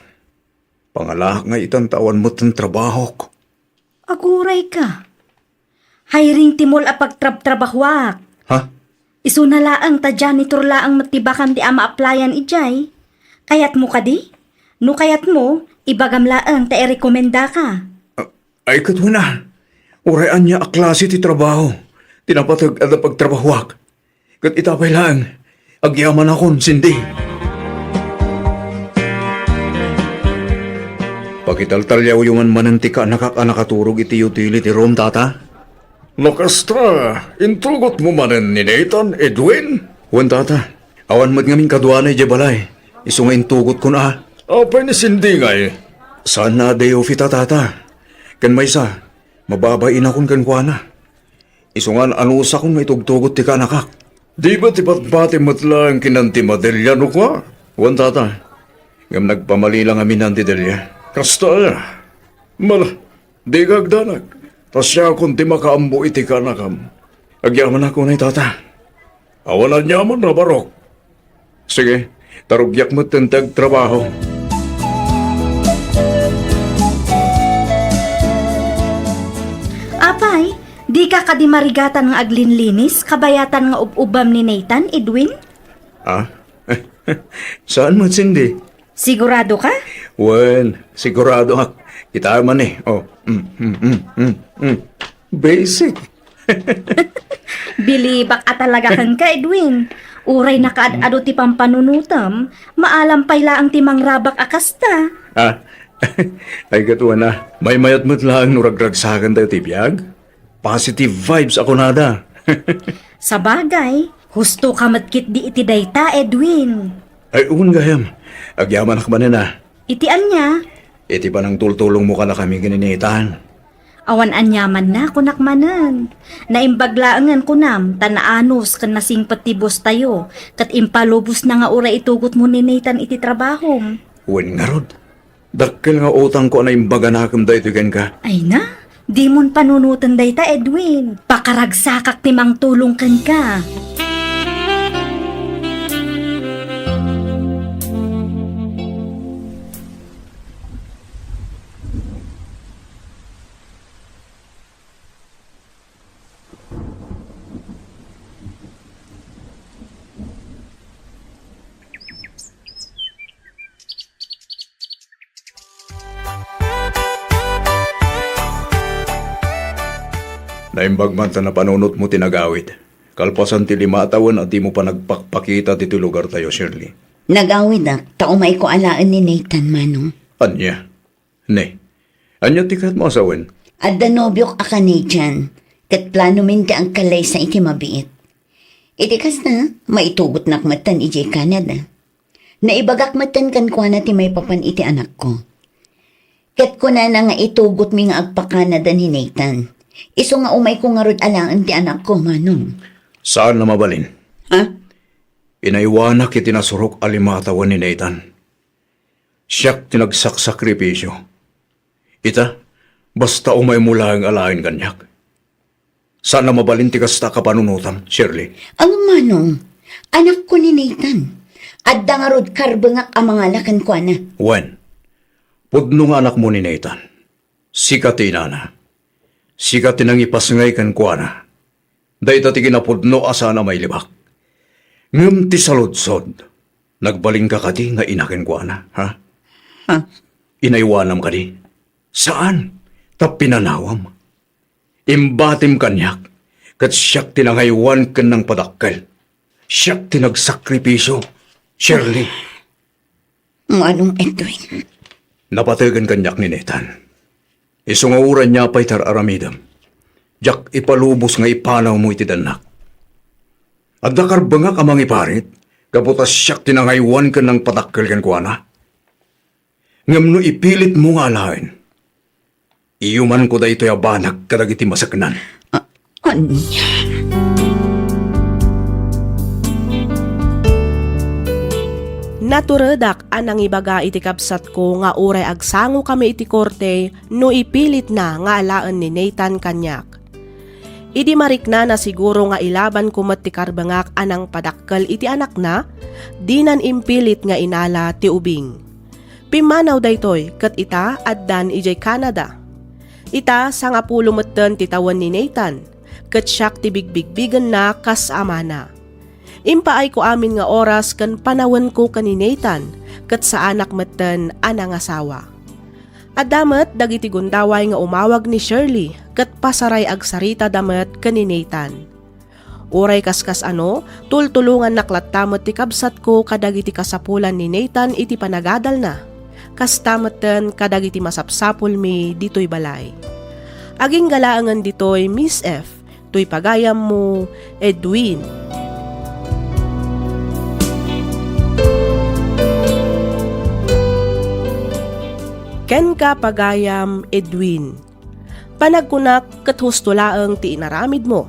Pangalahak nga itan tawan mo't ang trabaho ko. Aguray ka. Hayring timol a pagtrab-trabahwak. Ha? Isu na laang ta janitor laang matibakan ti ama applyan ijay. Kayat mo ka di? No kayat mo, ibagam laang ta i-rekomenda ka. Ay katwa na. Urayan niya a klase ti trabaho. Tinapatag at pagtrabahwak. Kat itapay lang. Agyaman akon, sindi. Pakitaltalyaw yung manantika nakakanaturog iti utility room, tata. Nakasta, intugot mo manan ni Nathan, Edwin? Wan, tata. Awan mo't ngamin kadwanay di balay. Iso nga intugot ko na. Apay ni sindi nga eh. Saan na day ofi tata? Kan may sa, mababain akong kankwana. Iso nga anusa kong maitugtugot ti kanakak. Di ba tipat-pati mo't lang kinanti madelya no kwa? Wan, tata. Ngam nagpamali lang amin nanti delya. Kasta, di gagdanag. Tasya kung di makaambo iti ka na kam. Agyaman ako na tata. Awalan niya mo na barok. Sige, tarugyak mo tentag trabaho. Apay, di ka kadimarigatan nga aglinlinis, kabayatan nga ubam ni Nathan, Edwin? Ah? Saan mo, Cindy? Sigurado ka? Wen, sigurado nga. Kita man eh. Oh. Basic. Bilibak at talaga kang ka, Edwin. Uray na kaad-ado ti pampanunutam, maalampay laang timang rabak akasta. Ah, ay katuwa na. May mayat mo't lang nuragragsakan tayo tibiyag. Positive vibes ako nada. Sa bagay, husto ka matkit di iti dayta, Edwin. Ay, uwan gayam. Agyaman ka ba na? Itian niya, Iti pa ng tultulong mo ka na kami gininitan. awan anyaman na kunakmanan. Naimbaglaangan kunam, tanaanos kan nasing patibos tayo, kat impalubos na nga ura itugot mo ni Nathan iti trabaho. Uwan nga rod. Dakil nga utang ko na imbaga na akam dahito ka. Ay na, di mon panunutan dayta, Edwin. Pakaragsakak timang tulong kan ka. Naimbag man ta na panunot mo tinagawid. Kalpasan ti 5 taon at di mo pa nagpakpakita dito lugar tayo, Shirley. Nag-awid na, taumay ko alaan ni Nathan, Manong. Anya? Ne. Anya tikat mo asawen? At danobyok a Canadian, kat plano minti ang kalay sa iti mabiit. Itikas na, maitugot nakmatan iti Canada. Naibagak matan kan kwa na ti may papan iti anak ko. Kat ko na nga itugot mi nga agpa-Canada ni Nathan. Iso nga umay ko nga rod alaan ti anak ko, Manong. Saan na mabalin? Ha? Inaiwanak itinasurok alimatawan ni Nathan. Siyak tinagsakripisyo. Ita, basta umay mula ang alain kanyak. Saan na mabalin ti kasta kapanunutam, Shirley? Ang Manong, anak ko ni Nathan. Adda nga rod karbangak ang mga lakan ko na. Wen, pudno nga anak mo ni Nathan. Sikatina na. Sikat tinang ipasngay kan kuana. Dahita ti kinapudno asa na may libak. Ngam ti saludsod. Nagbaling ka kati nga inakin kuana, ha? Ha? Inaiwanam ka di. Saan? Ta pinanawam. Imbatim kanyak. Kat siyak tinangaywan kan ng padakkel. Siyak tinagsakripisyo. Shirley. Manong Edwin. Napatagan kanyak ni Nathan. Isunguran niya pa'y tararamidam. Jak ipalubos nga ipanaw mo iti danak. At nakarbangak amang iparit, kaputas siyak tinangaywan ka ng patakkel kan kuana. Ngam no ipilit mo nga alain. Iyuman ko da ito yabanag kadagiti masaknan. Anya. Naturedak anang ibaga iti kapsat ko nga uray agsango kami iti korte no ipilit na nga alaan ni Nathan kanyak. Idi marikna na siguro nga ilaban kumat ti karbangak anang padakkel iti anak na, dinan impilit nga inala ti ubing. Pimanaw daytoy ket ita addan ijay Canada. Ita sa nga pulo metten ti tawan ni Nathan, ket siyak ti bigbigbigan na kas amana. Impaay ko amin nga oras kan panawan ko kan ni Nathan, ket sa anak metten anang asawa. Adamet dagiti gundaway nga umawag ni Shirley, ket pasaray agsarita damet kan ni Nathan. Uray kaskas tultulungan naklattamet ti kabsat ko kadagiti kasapulan ni Nathan iti panagadal na. Kastametten kadagiti masapsapul mi ditoy balay. Aging galaangan ditoy Miss F, tuy pagayam mo Edwin. Ken ka pagayam Edwin. Panagkunak ket hustulaeng ti inaramid mo.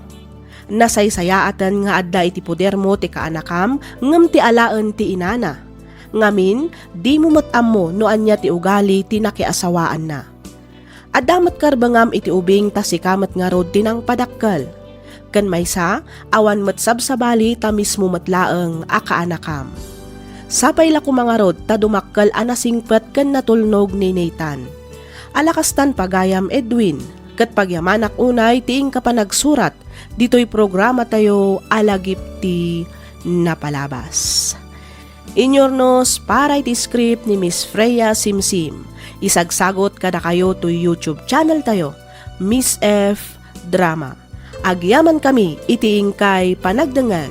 Nasaysayaatan nga adda iti poder mo ti kaanakam ngem ti alaen ti inana. Ngamin, di mo matam mo no anya ti ugali ti nakiasawaan na. Adamat karbangam iti ubing ta sikamat nga rod tinang padakkel. Ken maysa, awan met sabsabali ta mismo matlaeng a kaanakam. Sapay la kumangarod ta dumakkel anasingpet ken natulnog ni Nathan. Alakastan pagayam Edwin, ket pagyamanak unay tiing kapanagsurat, dito'y programa tayo alagip ti napalabas. Inyornos para iti script ni Miss Freya Simsim. Isagsagot kada kayo to YouTube channel tayo, Miss F Drama. Agyaman kami itiing kay panagdengag.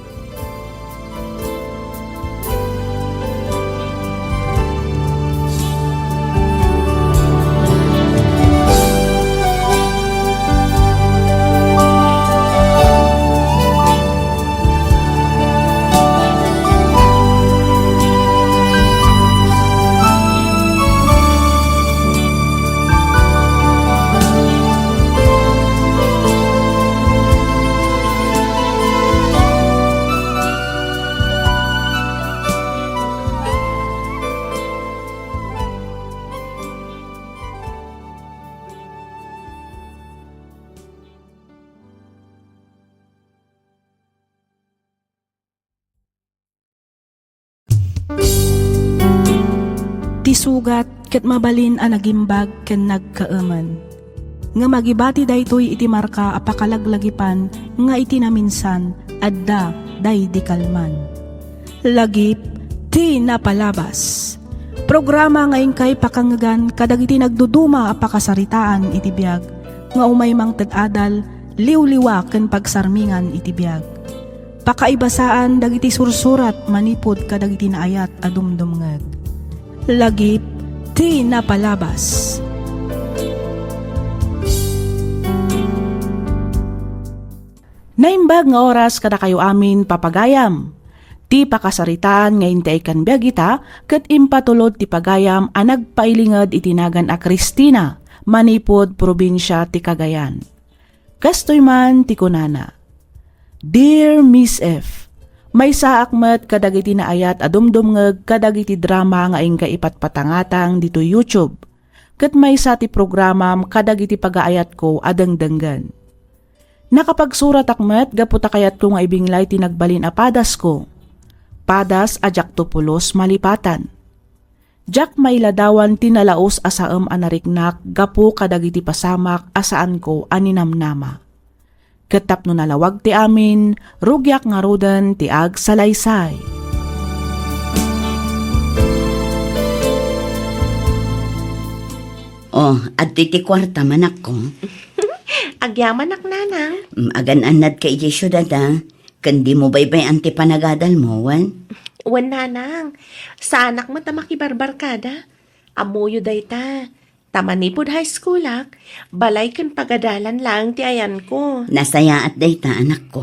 Ti sugat ket mabalin a nagimbag ken nagkaeman. Nga magibati daytoy iti marka a pakalaglagipan nga iti naminsan adda day di kalman. Lagip ti napalabas. Programa nga ingkay pakangagan kadagiti nagduduma a pakasaritaan iti biag nga umay mang tad-adal liwliwa ken pagsarmingan iti biag. Pakaibasaan dagiti sursurat manipod kadagiti naayat a dumdumngeg. Lagip ti napalabas. Naimbag nga oras kada kayo amin papagayam. Ti pakasaritaan nga intay kan biagita ket impatulod ti pagayam a nagpailinged itinagan a Cristina, manipod probinsya ti Cagayan. Kastoy man ti kunana. Dear Miss F, may saakmet kadagiti naayat adumdumngeg kadagiti drama nga ingka ipatpatangatang dito YouTube. Ket may sa ti programam kadagiti pagaayat ko adengdenggan. Nakapagsurat akmet gaputa kayat ko nga ibinglay ti nagbalin a padas ko. Padas a Jactopulos malipatan. Jak may ladawan tinalaos asaem anariknak gapu kadagiti pasamak asaan ko aninamnama. Ketap no nalawag ti amin, rugyak nga rodan ti ag salaysay. Oh, at ti kwarta manak ko. Agyaman ak nanang. Agan-anad ka ije syudada, kandi mo baybay anti panagadal mo, wan? Wan nanang, sa anak mo ta makibarbarkada. Amuyo day ta. Tamanipod high school balay kan pagadalan lang ti ayan ko. Nasaya at dayta anak ko.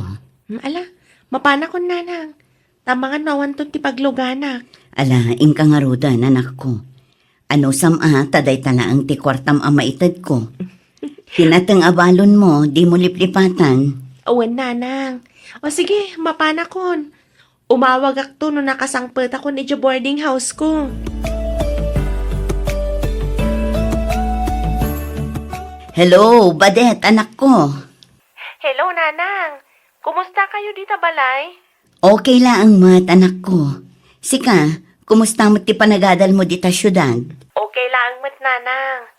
Ala, mapana ko nanang. Tamangan mawanton ti pagluganak. Ala, ingka nga rodan anak ko. Ano sama taday na ang ti kwartam ama itad ko. Tinatang abalon mo, di mo liplipatan. Awan, nanang. O sige, mapanakon. Umawag akto no nakasangpet ako ni boarding house ko. Hello, Badet, anak ko. Hello, nanang. Kumusta kayo dito, balay? Okay lang mat, anak ko. Sika, kumusta mo ti panagadal mo dita syudad? Okay lang, nanang.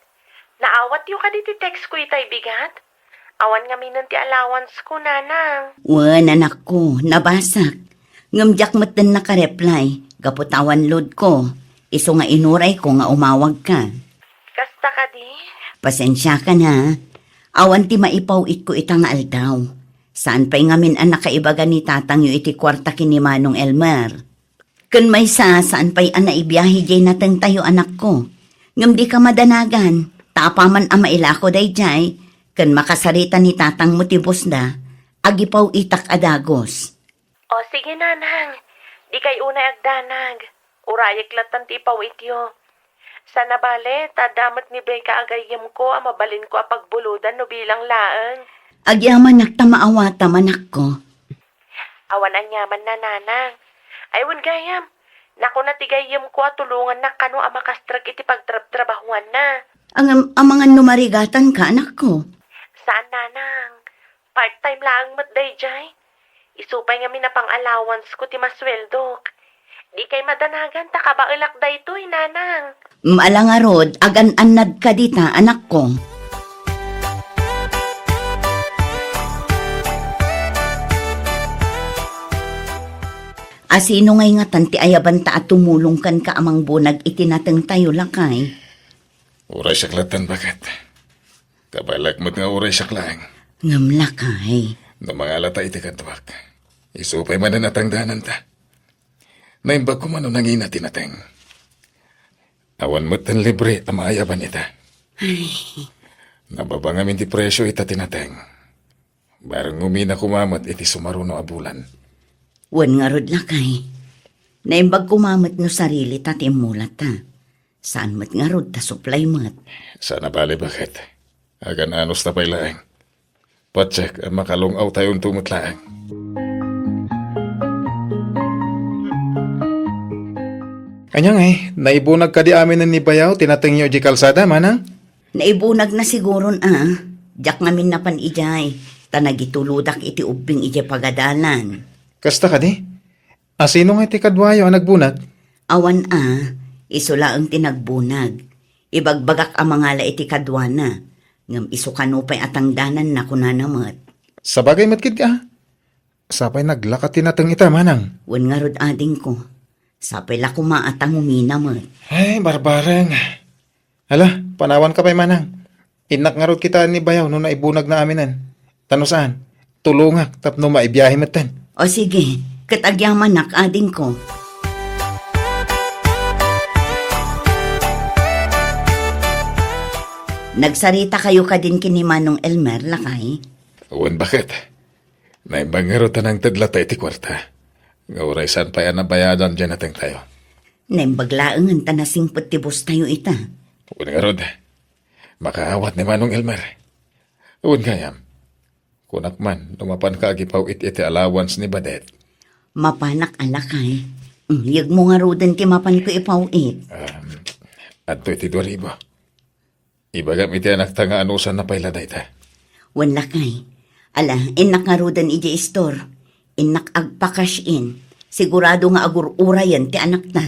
Naawat yung ka diti text ko itay bigat. Awan nga minun ti allowance ko, nanang. Wan, anak ko, nabasak. Ngamjak mo't din nakareply. Gaputawan load ko. Iso nga inuray ko nga umawag ka. Kasta ka di? Pasensya ka na. Awan ti maipaw it ko itang aldaw. Saan pa'y ngamin ang nakaibaga ni tatang yu iti kwarta kini Manong Elmer. Kun may saan pa'y ang naibiyahe jay natang tayo anak ko. Ngam di ka madanagan. Tapaman ang mailako day jay. Kun makasarita ni tatang mo ti busda. Agipaw itak adagos. O sige, nanang. Di kay una agdanag. Urayag latan ti pawityo. Sana bale, tadamat ni Bray kaagayam ko ang mabalin ko ang pagbuludan no bilang laang. Agyaman naktamaawa manak ko. Awan ang yaman na nanang. Aywan gayam. Naku na tigayam ko at tulungan na kano ang makastrag iti pagtrabahuan na. Ang mga numarigatan ka anak ko. Saan nanang? Part-time lang matday jay. Isupay nga na pang allowance ko ti masweldo. Di kay madanagan ta kabailak da ito'y nanang. Malangarod, agan-anad ka dita anak ko. Asino ngay nga tanti ayaban ta at tumulong kan ka amang bunag itinateng tayo lakay. Uray saklatan bakit? Kabalak mo't nga uray saklang. Ngam lakay. No mga alata iti katwak. Isupay man na natangdanan ta. Naimbag ko man o nangina tinateng. Awan mo't ang libre ang maayaban ita. Nababangamin ti presyo ita tinateng. Barang umina kumamat iti sumaruno abulan. Wan nga rod lakay. Naimbag kumamat no sarili ta timulat ta. Saan mat nga rod ta supply mat. Sana bali bakit? Agan anos na pailaeng. Patsek ang makalungaw tayong tumutlaeng. Kanyang naibunag ka di amin ni Bayaw, tinateng nyo di kalsada, manang? Naibunag na siguron Diyak ngamin na pan ijay. Tanagituludak iti ubing ijay pagadalan. Kasta ka di? Asino nga iti kadwayo ang nagbunag? Awan isula ang tinagbunag. Ibagbagak ang mga la iti kadwana. Ngam isukano pa'y atangdanan na kunanamat. Sabagay matkid ka. Sapay naglakat tinateng ita, manang. Wan nga rod ading ko. Sapay la kumaatang uminamat. Ay, barbareng. Hala, panawan ka pa'y manang. Inak nga rod kita ni Bayaw no naibunag na aminan. Tano saan? Tulungak tapno maibiyahe matan. O sige, katagyaman nak ading ko. Nagsarita kayo ka din kini Manong Elmer, lakay? Awan bakit? Naimbag nga ro tanang tadlata iti kwarta. Nga uray saan pa yan nabayadan dyan natin tayo. Naimbaglaangan tanasing putibos tayo ita. Awan nga rod. Makaawat ni Manong Elmer. Awan kayam. Kunak man, lumapan ka agipaw iti allowance ni Badet. Mapanak alakay. Yag mo nga rodan ti mapan ko ipawit. Adto iti 2,000. Ibagam iti anak ta nga anusan na pailaday ta. Wan lakay. Ala, inak nga rodan iji store. Inak agpa-cash in. Sigurado nga agur-ura yan ti anak ta.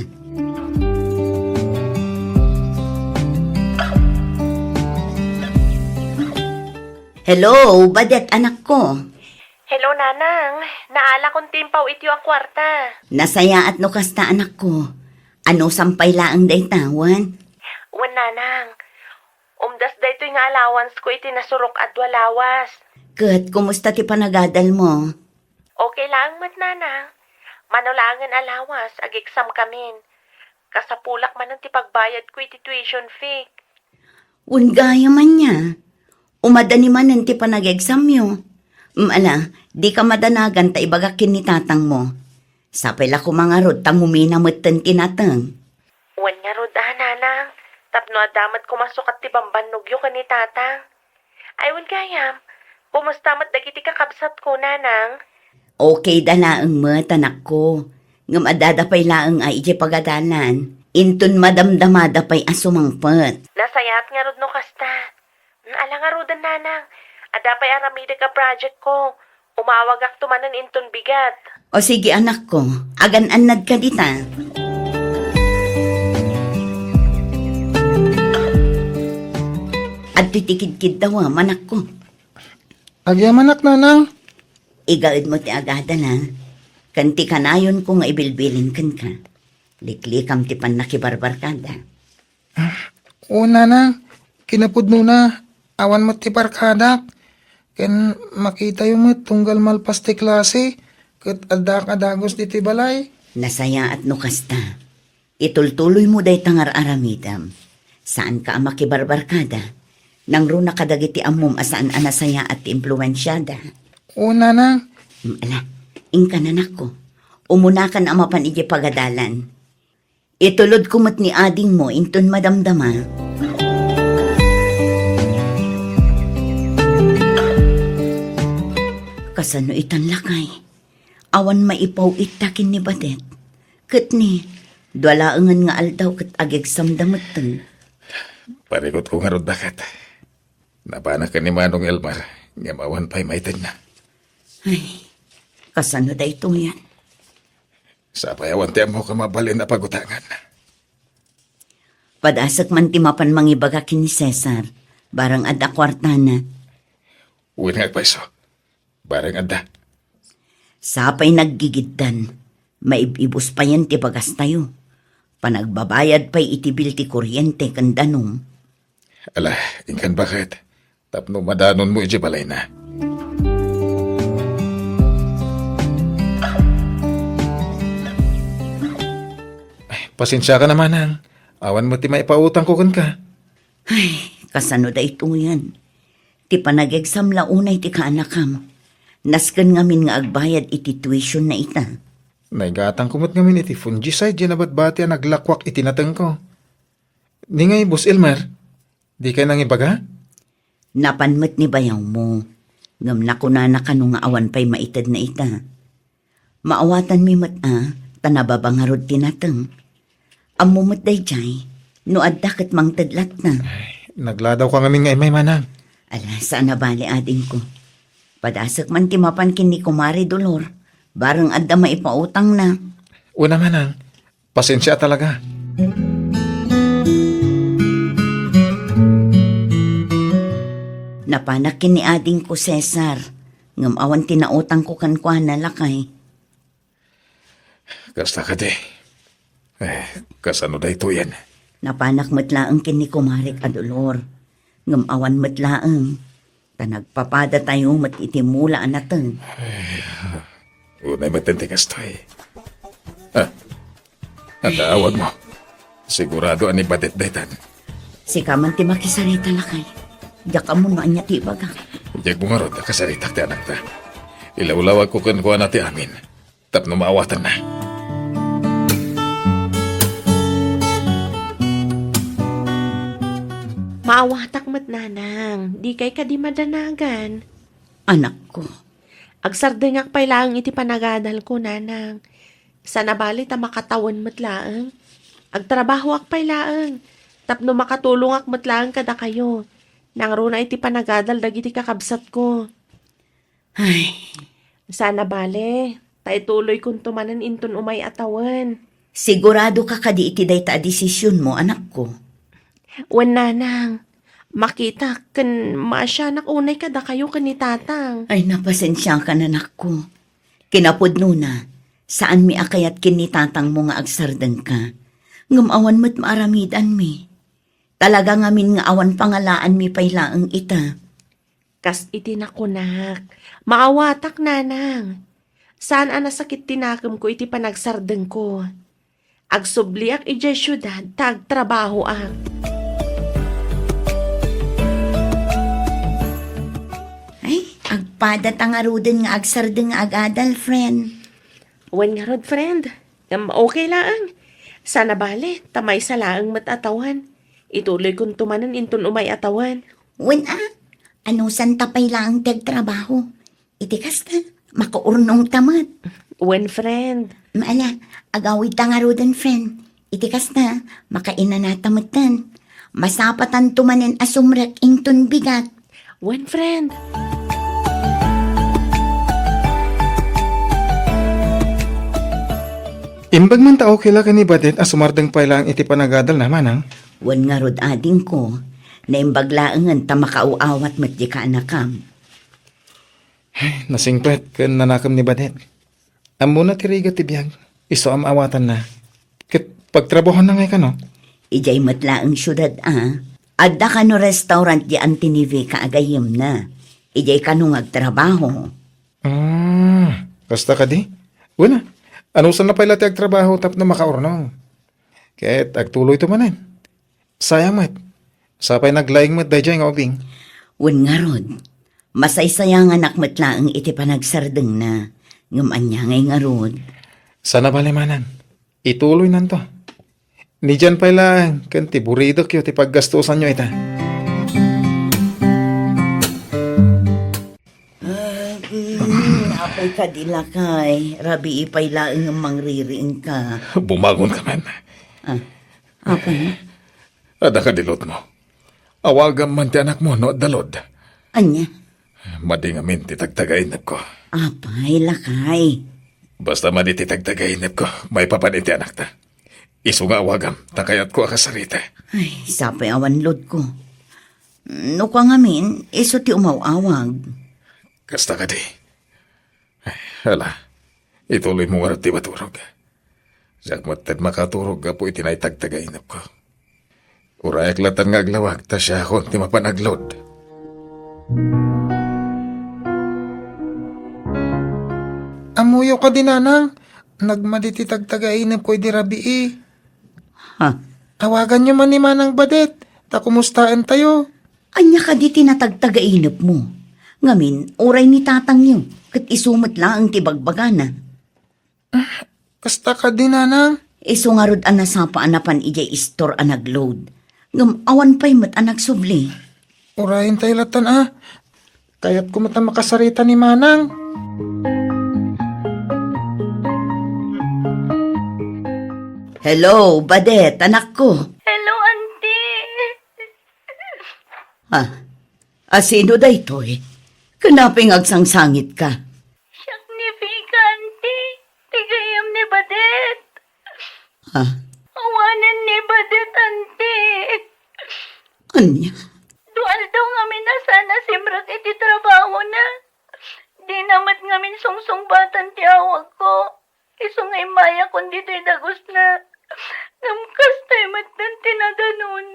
Hello, Badet anak ko. Hello, nanang. Naala kong timpaw itiyo ang kwarta. Nasaya at no kasta anak ko. Ano sampay laang day tawan? Wan, nanang. Umdas da ito yung allowance ko iti nasurok at walawas. Kat, kumusta ti panagadal mo? Okay lang, mat nanang. Manulangan alawas, ag-exam kamin. Kasapulak man ang ti pagbayad ko iti tuition fee. Ungaya man niya. Umadani man ang ti panag-exam yo. Ala, di ka madanagan ta ibagakin ni tatang mo. Sapay la ko mga rod tang humina mutan tinatang. Wan nga rod nanang. Tapno adamat ko masuk at ti bambanog yo ka ni tatang. Aywan gayam. Kumusta mat dagiti kakabsat ko, nanang? Okay dalaang mat, anak ko. Ngam adadapay laang ay iti pagadalan. Intun madamdamadapay asumangpet. Nasayat nga rod no kasta. Ala nga rodan, nanang. Adapay aramida ka project ko. Umawag ak tumanan inton bigat. O sige anak ko, agan-anad ka dita. At titikid-kid daw manak ko. Agyamanak, nanang. Igaid mo ti agada na. Kanti kanayon ko nga ibilbilin kan ka. Liklikam ti pan nakibarbarkada. O, nanang. Kinapudno na. Awan mo ti parkadak. Ken makita yung mo tunggal malpas ti klase. Kat adak-adagos di ti balay. Nasaya at nukasta. Itultuloy mo day tangar aramidam. Saan ka ang makibarbarkada? Nang runa kadagiti amom asaan anasaya at impluensyada. O, nanang. Ala, ingka nanak ko. Umunakan ang mapan iti pagadalan. Itulod kumot ni ading mo inton madamdama. Kasano itan lakay. Awan maipaw itakin ni Badet. Kat ni, dwalaangan nga aldaw kat agegsam damatan. Parikot ko nga rod bakat. Napanak ka ni Manong Elmar, nga mawan pa'y maitan na. Ay, kasano da ito yan? Sa payawan ti mo ka mabalin na pagutangan. Padasak man timapan mangibaga kini Cesar. Barang adda kwartana. Uwin nga paiso. Barang anda. Sapay naggigiddan. Maibibus pa yan ti bagas tayo. Panagbabayad pa'y itibil ti kuryente kandanong. Ala, ingkan bakit? Tapno madanon mo iji balay na. Ay, pasensya ka naman, ang. Awan mo ti maipautang ko kan ka. Ay, kasano da ito yan? Ti panag-exam launay ti kaanakam. Nasken ngamin nga agbayad iti tuition na ita. Naigatang kumot ngamin iti fungicide yan abat-bati ang naglakwak itinatang ko. Di ngay, Boss Elmer, di kayo nang ibaga? Napanmat ni bayaw mo. Ngam na kunana ka nung nga awan pa'y maitad na ita. Maawatan mi mat tanababangarod tinatang. Amumot day jay, no adda kat mang tadlat na. Nagladaw ka ngamin nga imay manang. Ala, saan nabali ading ko? Padasak man timapan kini kumari dolor. Barang adda maipautang na. Una manang, pasensya talaga. Napanak kini ading ko Cesar. Ngam awan tinautang ko kankwa na lakay. Kasta ka di. Kasano da ito yan? Napanak matlaang kini kumarik adolor. Ngam awan matlaang. Tanagpapada tayo mat itimula anatang. Unay matintigas to eh. Ang awag mo. Sigurado ani badet-detan. Si kaman ti makisarita lakay. Diyak mo na anya ti baga. Iyag mo nga ron, kasaritak ti anak ta. Ilawlawag ko kan kuha na ti amin. Tapno maawatan na. Maawatak mat nanang, di kay ka di madanagan. Anak ko. Agsardengak pay laang iti panagadal ko, nanang. Sa nabali ta makatawan mat laang. Agtrabaho ak pay laang. Tapno makatulong ak mat laang kada kayo. Nang runa iti panagadal dagiti kakabsat ko. Ay, Sana bale, tay tuloy kung tumanan inton umay atawan. sigurado ka kadi iti day ta desisyon mo, anak ko. Wan nanang, makita kan maasyanak unay kada kayo kan ni tatang. Ay, napasensya ka na, anak ko. Kinapudno na, saan mi akayat kinitatang mo nga agsardeng ka. Ngamawan mo't maaramidan mi. Talaga ngamin nga awan pangalaan mi paylaang ita. Kas iti nakunak, maawatak nanang. Saan anasakit tinakam ko iti panagsardeng ko. Agsubli ak ijay syudad, tagtrabaho ak. Ay, agpada tangaruden nga agsardeng nga agadal, friend. Wan nga rod, friend. Okay lang. Sana bale, tamay sa laang matatawan. Ituloy kong tumanan inton umay atawan. Wen Ano san tapay lang trabaho? Itikas na, makaurnong tamat. Wen, friend. Maala, agawid ta nga rodan, friend. Itikas na, makaina na tamatan. Masapatan tumanen asumrak ington bigat. Wen, friend. Imbag man tao kila ka ni Badet asumardeng pa ilang iti panagadal naman ang. Wan nga rod ading ko, na imbaglaangan ta makauawat matdi ka anakam. Nasingpet kan nanakam ni Badet. Amo na tiriga tibiyag. Iso am awatan na. Kat pagtrabaho na ngay ka no? Ijay matlaang syudad Adda ka no restaurant di antinivi ka agayim na. Ijay ka no agtrabaho. Kasta ka di? Una, ano saan na pala ti agtrabaho tap na makaurnong? Kahit agtuloy to manin. Sayang mat. Sapay naglaing mat dayjay nga obing. Wan nga rod, masaysayang anak matlaang iti panagsardeng na. Ngaman niya ngay nga rod. Sana balimanan. Ituloy nanto. Ni dyan pa lang, kan tiburido kyo ti paggastusan nyo ita. Apay ka dila kay, rabi ipay laing ang mangririing ka. Bumagon ka man. Apay, Ada ka dilot mo. Awagan man ti anak mo no dalod. anya? Madingamin ti tagtagainip ko. Apay, lakay. Basta man iti tagtagainip ko, may papan iti anak ta. Isu nga awagam, takayat ko akasarita. Ay, sapay awan lod ko. No ka ngamin, iso ti umawawag. Kasta ka di. Ay, hala, ituloy mo nga ti maturog. Siyak matad makaturog ka po itinay tagtagainip ko. Urayak latan nga aglawag, ta siya akong ti mapanaglod. Amuyo ka din, nanang. Nagmaditi tagtagainap ko'y di rabi Ha? Tawagan nyo man ni Manang Badet. Ta kumustaan tayo. Anya ka di tinatagtagainap mo. Ngamin, oray ni tatang niyo. Kat isumat lang ang tibagbagana. Kasta ka din, nanang. Iso nga rod anasapa anapan ijay istor anagload. Ngam awan pa'y mat anak subli. Urayin tayo latan Kayat ko mata makasarita ni Manang. Hello, Badet, anak ko. Hello, auntie. Sino da ito eh? Kanaping agsangsangit ka. Siyak ni Vika, auntie. Tigayam ni Badet. Awanan ni Badet, auntie. Anya? Dual daw ngamin na sana simrak iti trabaho na. Di namat ngamin sungsung-batan ti awag ko. Iso nga imaya kundi to'y dagos na. Namkas tayo matan tinadanon.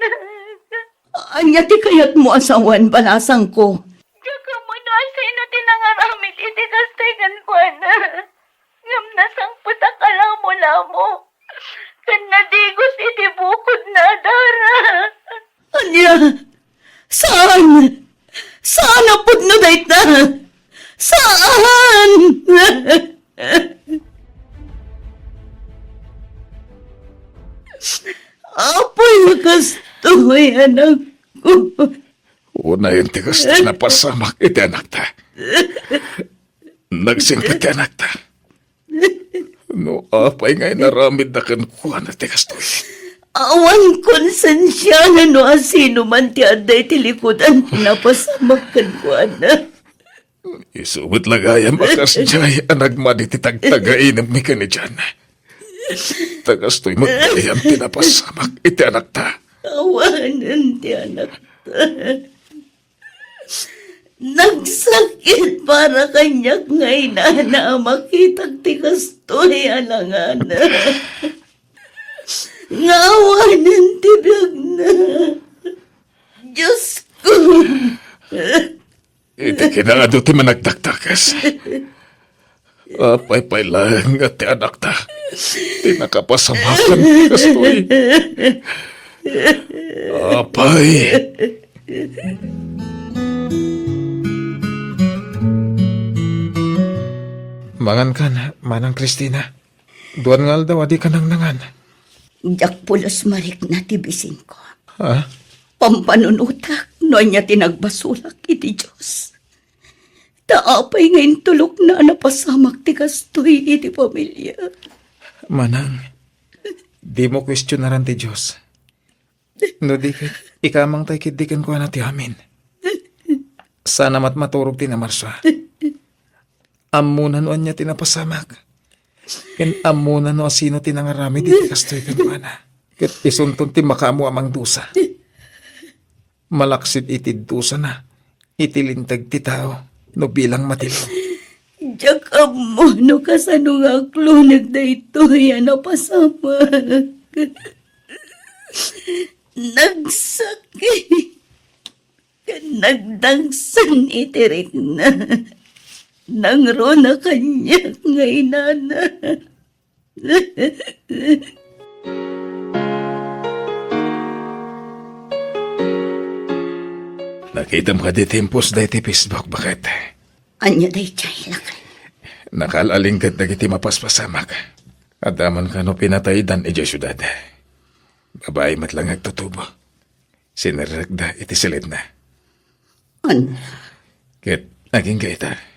Anya ti kayat mo asawan balasang ko. Diyaga mo no sino tinangaramit iti kastaygan ko na. Ngam nasang putakala mo. Kan nadigos iti bukod na dara. Anya? Saan? Saan ang pudno dayta? Saan? Apoy makastoy, anak ko. Una yung tigas na pasamak iti anak ta. Nagsingkat ti anak ta. No, apay ngay naramid na kan kuha na tigas to. Awan konsensya na no asino man ti aday tilikudan napasamakan ko, anak. Isubot lagayam akas jay anak maditi tagtagainam mi ka ni dyan. Tagas to'y magayam pinapasamak iti anak ta. Awanan ti anak ta. Nagsakit para kanyak ngay na makitag ti kastoy alangana. Ngawanan ti biyag na. Diyos ko. Iti kinaado ti managdaktakas. Apay-pay lang at ti anak ta. Tinakapasamakan kastoy. Apay. Mangan ka na, Manang Kristina. Duan ngal daw, adi ka nang nangan. Jak pulos marik na tibisin ko. Ha? Pampanunutak No niya tinagbasulak iti Diyos. Taapay ngayon tulok na napasamak ti kastoy iti pamilya. Manang, di mo kwestiyonaran ti Diyos. No di ka, ikamang tayo kidikan ko na ti amin. Sana maturog ti na Marswa. Amunan o niya tinapasamak. Ken amunan o sino tinangarami di kastoy kanuana. Ket isuntun ti makamu amang dusa. Malaksit iti dusa na. Itilintag ti tao. No bilang matilo. Diyak mo no kasano nga klunag na ito yan napasamak. Nagsakit. Nagdangsan itirik na. Nangro na kanya nga inana. Nakita mo ka di tempos dahi ti Facebook, bakit? Anya day chay lakay. Nakalaling kat nagiti mapaspasamak. Adaman ka no pinatay dan iti syudad. Babae matlang agtutubo. Sinaragda iti silid na. Ano? Ket naging gaita.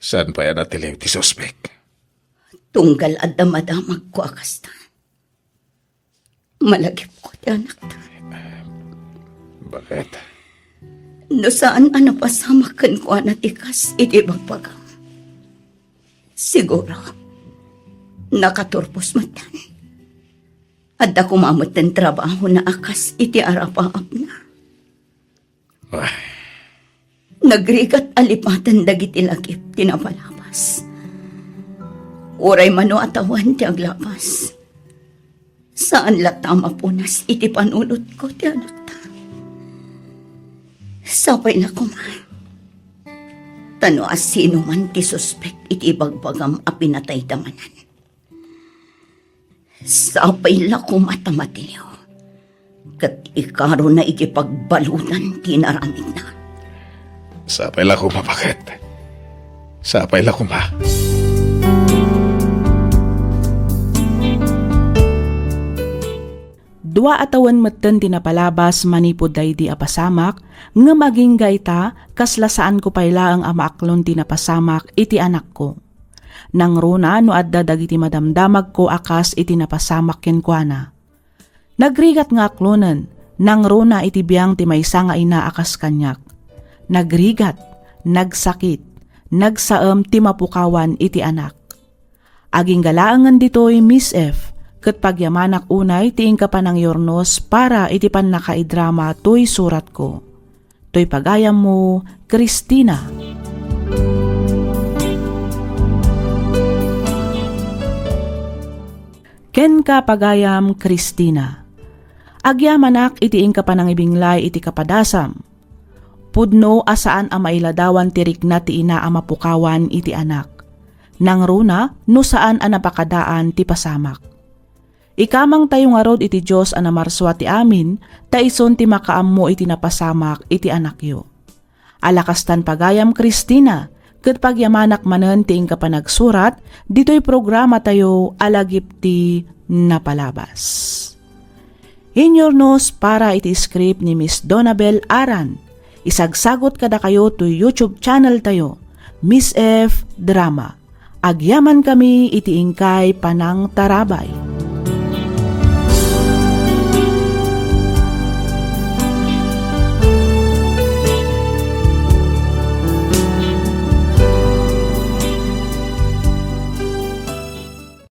Saan pa yan natiliw ti suspek? Tunggal at damadamag ko akasta. Malagip ko ti anak ta. Bakit? No saan napasamakan ko na tikas iti bagpagang. Siguro, nakaturpos matan. At ako mamot ng trabaho na akas iti arapaap na. Wah, Nagrigat alipatan dagiti lagip tinapalabas. Uray mano atawan ti aglabas. Saan latama punas iti panunot ko ti anak ta. Sapay na kuman. Tano asino man ti suspek iti bagbagam a pinatay damanan. Sapay la kumatamatiyo. Kat ikaro na iti pagbalutan ti naramid na. sapay la kuma, bakit? Sapay la kuma. Dua atawan metten tinapalabas manipod daydi apasamak, nga maging gaita kaslasaan ko payla ang amaaklon tinapasamak iti anak ko. Nang runa no adda dagiti madamdamag ko akas iti napasamak kenkwana. Nagrigat nga aklonen, nang runa iti biyang ti maysa nga ina akas kanyak. Nagrigat, nagsakit, nagsaem ti mapukawan iti anak. Aging galaangan ditoy Miss F, ket pagyamanak unay tiing ka panang yornos para iti pan nakaidrama toy surat ko. Toy pagayam mo, Christina. Ken ka pagayam, Christina. Agyamanak itiing ka panang ibinglay iti kapadasam. Pudno asaan a mailadawan tirik na ti ina a mapukawan iti anak. Nang runa no saan a napakadaan ti pasamak. Ikamang tayo nga rod iti Diyos a namarswa ti amin, ta ison ti makaammo iti napasamak iti anak yo. Alakastan pagayam, Christina, ket pagyamanak manen ti ingka panagsurat, dito'y programa tayo alagip ti napalabas. Inyornos para iti script ni Miss Donabel Aran. Isagsagot kada kayo to YouTube channel tayo, Miss F Drama. Agyaman kami iti ingkay panang tarabay.